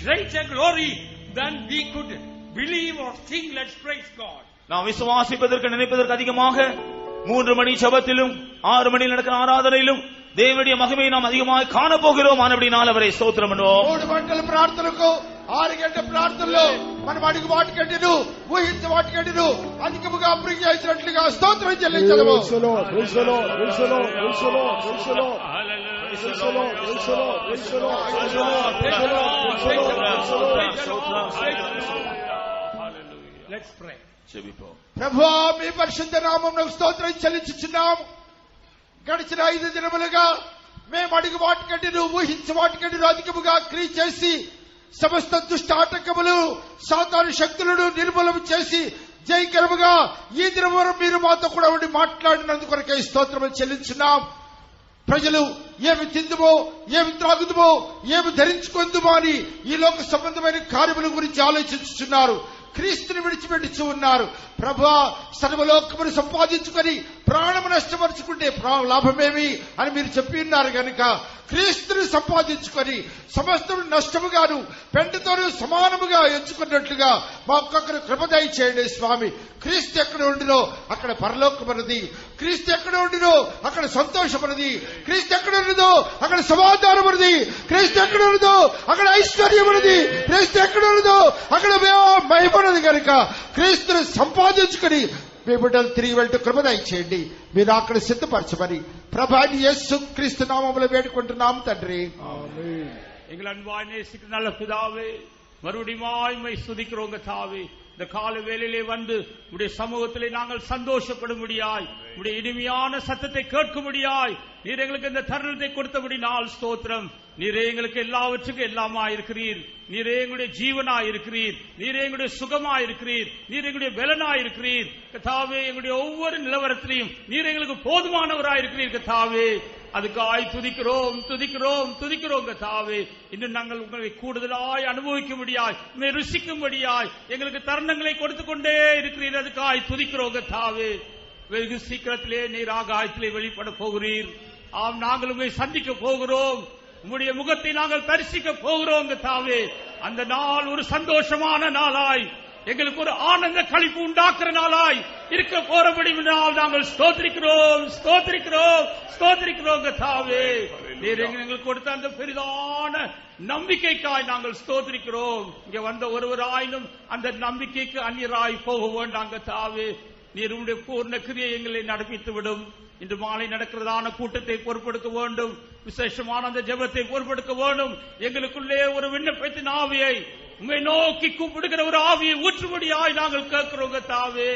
greater glory than we could believe or think. Let's praise God.
நாம் விசுவாசிப்பதற்கு நினைப்பதற்கு அதிகமாக 3 மணி ஜெபத்திலும் 6 மணி நடக்கிற ஆராதனையிலும் தேவனுடைய மகிமையை நாம் அதிகமாக காண போகிறோம். ஆனபடியால் அவரை ஸ்தோத்திரம் பண்ணுவோம்.
3 గంటల ప్రార్థనకు 6 గంటల ప్రార్థనలో మనం అడిగి వాటికంటేను ఊహించే వాటికంటేను అధికముగా ప్రియమైనట్లుగా స్తోత్రం చెల్లించదము.
Let's pray.
ప్రభువా మీ పరిశుద్ధ నామమునకు స్తోత్రం చెల్లించుచున్నాము. గడిచిన 5 దినములుగా మేము అడిగి వాటికంటేను ఊహించే వాటికంటేను అధికముగా క్రియ చేసి సమస్త దుష్ట ఆటంకములు సాతాను శక్తులను నిర్మూలన చేసి జయకరముగా ఈ దినం వరకు మీరు మాతో కూడా ఉండి మాట్లాడినందుకు కొరకే స్తోత్రములు చెల్లించున్నాం. ప్రజలు ఏమి తిందుమో ఏమి త్రాగుదుమో ఏమి ధరించుకుందుమో అని ఈ లోక సంబంధమైన కార్యముల గురించి ఆలోచించుతున్నారు. క్రీస్తుని విడిచిపెట్టుచు ఉన్నారు. ప్రభువా సర్వలోకమును సంపాదించుకొని ప్రాణము నష్టపరుచుకుంటే లాభమేమి అని మీరు చెప్పి ఉన్నారు కనుక క్రీస్తుని సంపాదించుకొని సమస్తము నష్టముగాను పెంటతోనూ సమానముగా ఎంచుకున్నట్లుగా మాకొక్కరు కృప దయచేయండి స్వామి. క్రీస్తు ఎక్కడ ఉండినో అక్కడ పరలోకమన్నది, క్రీస్తు ఎక్కడ ఉండినో అక్కడ సంతోషమన్నది, క్రీస్తు ఎక్కడ ఉన్నదో అక్కడ సమాధానం ఉన్నది, క్రీస్తు ఎక్కడ ఉన్నదో అక్కడ ఐశ్వర్యం ఉన్నది, క్రీస్తు ఎక్కడ ఉన్నదో అక్కడ మహిమన్నది కనుక క్రీస్తుని సంపాదించుకొని మీ బిడ్డలు తిరిగి వెళ్తూ కృప దయచేయండి. మీరు అక్కడ సిద్ధపరచమని ప్రభాని యేసు క్రీస్తు నామములో వేడుకుంటున్నాం తండ్రి.
எங்கள் அன்பாய் நேசிக்கிற நல்ல பிதாவே, மறுபடியும் ஸ்துதிக்கிறோம் கர்த்தாவே. இந்த கால வேளையிலே வந்து உடைய சமூகத்திலே நாங்கள் சந்தோஷப்படும்படியாய், உடைய இனிமையான சத்தத்தை கேட்கும்படியாய் நீர் எங்களுக்கு இந்த தருணத்தை கொடுத்தபடினால் ஸ்தோத்திரம். நீரே எங்களுக்கு எல்லாவற்றுக்கும் எல்லாமா இருக்கிறீர். நீரே எங்களுடைய ஜீவனா இருக்கிறீர். நீரே எங்களுடைய சுகமா இருக்கிறீர். நீர் எங்களுடைய பலனா இருக்கிறீர் கர்த்தாவே. எங்களுடைய ஒவ்வொரு நிலவரத்திலையும் நீர் எங்களுக்கு போதுமானவராய் இருக்கிறீர் கர்த்தாவே. அதுக்காய் துதிக்கிறோம் துதிக்கிறோம் துதிக்கிறோம் கர்த்தாவே. இன்னும் நாங்கள் உங்களை கூடுதலாய் அனுபவிக்கும்படியாய், ருசிக்கும்படியாய் எங்களுக்கு தருணங்களை கொடுத்துக் கொண்டே இருக்கிறீர். அதுக்காய் துதிக்கிறோம் கர்த்தாவே. வெகு சீக்கிரத்திலே நீர் ஆகாயத்திலே வெளிப்பட போகிறீர். ஆம், நாங்கள் உங்களை சந்திக்க போகிறோம். உம்முடைய முகத்தை நாங்கள் தரிசிக்க போகிறோம் கர்த்தாவே. அந்த நாள் ஒரு சந்தோஷமான நாளாய், எங்களுக்கு ஒரு ஆனந்த களிப்பு உண்டாக்குற நாளாய் இருக்க போறபடி நாங்கள் ஸ்தோத்திரிக்கிறோம் ஸ்தோத்திரிக்கிறோம் ஸ்தோத்திரிக்கிறோம் கர்த்தாவே. நீர் எங்களுக்கு கொடுத்த அந்த பெரிதான நம்பிக்கைக்காய் நாங்கள் ஸ்தோத்திரிக்கிறோம். இங்க வந்த ஒருவராயினும் அந்த நம்பிக்கைக்கு அந்நியராய் போக வேண்டாம் கர்த்தாவே. நீர் உம்முடைய பூர்ண கிரியை எங்களை நடப்பித்து விடும். இன்று மாலை நடக்கிறதான கூட்டத்தை பொறுப்பெடுக்க வேண்டும். விசேஷமான அந்த ஜெபத்தை பொறுப்பெடுக்க வேண்டும். எங்களுக்குள்ளே ஒரு விண்ணப்பத்தின் ஆவியை, உம்மை நோக்கி கூப்பிடுகிற ஒரு ஆவியை ஊற்றும்படியாய் நாங்கள் கேட்கிறோம் கர்த்தாவே.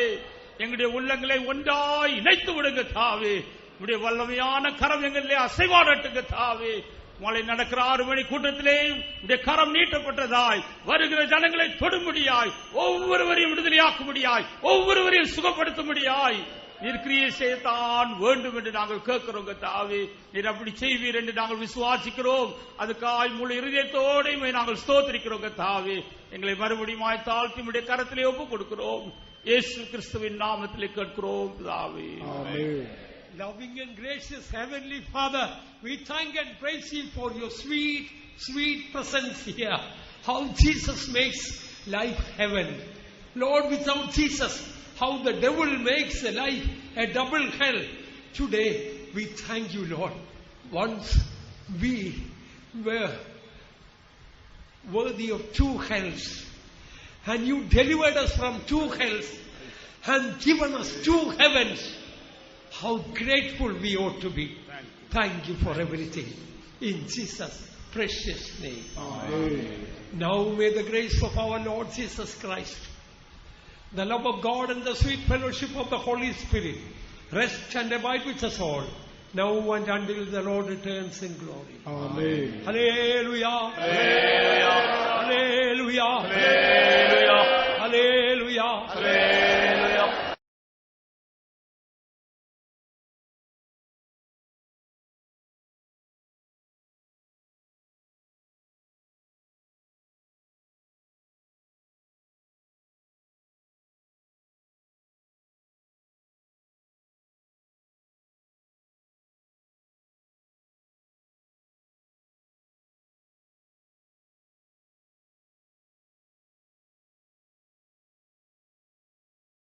எங்களுடைய உள்ளங்களை ஒன்றாய் இணைத்து விடுங்க தாவே. உடைய வல்லமையான கரம் எங்களிலே அசைவாடட்டுங்க தாவே. மாலை நடக்கிற 6 மணி கூட்டத்திலேயும் உடைய கரம் நீட்டப்பட்டதாய் வருகிற ஜனங்களை தொடும்படியாய், ஒவ்வொருவரையும் விடுதலையாக்கும்படியாய், ஒவ்வொருவரையும் சுகப்படுத்தும்படியாய் நீர் கிரியை செய்யத்தான் வேண்டும் என்று நாங்கள் கேட்கிறோம் கர்த்தாவே. நீர் அப்படி செய்வீர் என்று நாங்கள் விசுவாசிக்கிறோம். அதுக்காய் முழு இருதயத்தோடு நாங்கள் ஸ்தோத்திரிக்கிறோம் கர்த்தாவே. எங்களை மறுபடியும் தாழ்த்தி உம்முடைய கரத்திலே ஒப்புக் கொடுக்கிறோம். இயேசு கிறிஸ்துவின் நாமத்திலே கேட்கிறோம் பிதாவே.
Loving and gracious Heavenly Father, we thank and praise you for your sweet, sweet presence here. How Jesus makes life heaven. Lord, without Jesus, how the devil makes a life a double hell. Today, we thank you, Lord. Once we were worthy of 2 hells, and you delivered us from 2 hells and given us 2 heavens. How grateful we ought to be. Thank you for everything. In Jesus' precious name. Amen. Now may the grace of our Lord Jesus Christ, the love of God and the sweet fellowship of the Holy Spirit rest and abide with us all, now and until the Lord returns in glory.
Amen.
Hallelujah.
Hallelujah.
Hallelujah.
Hallelujah.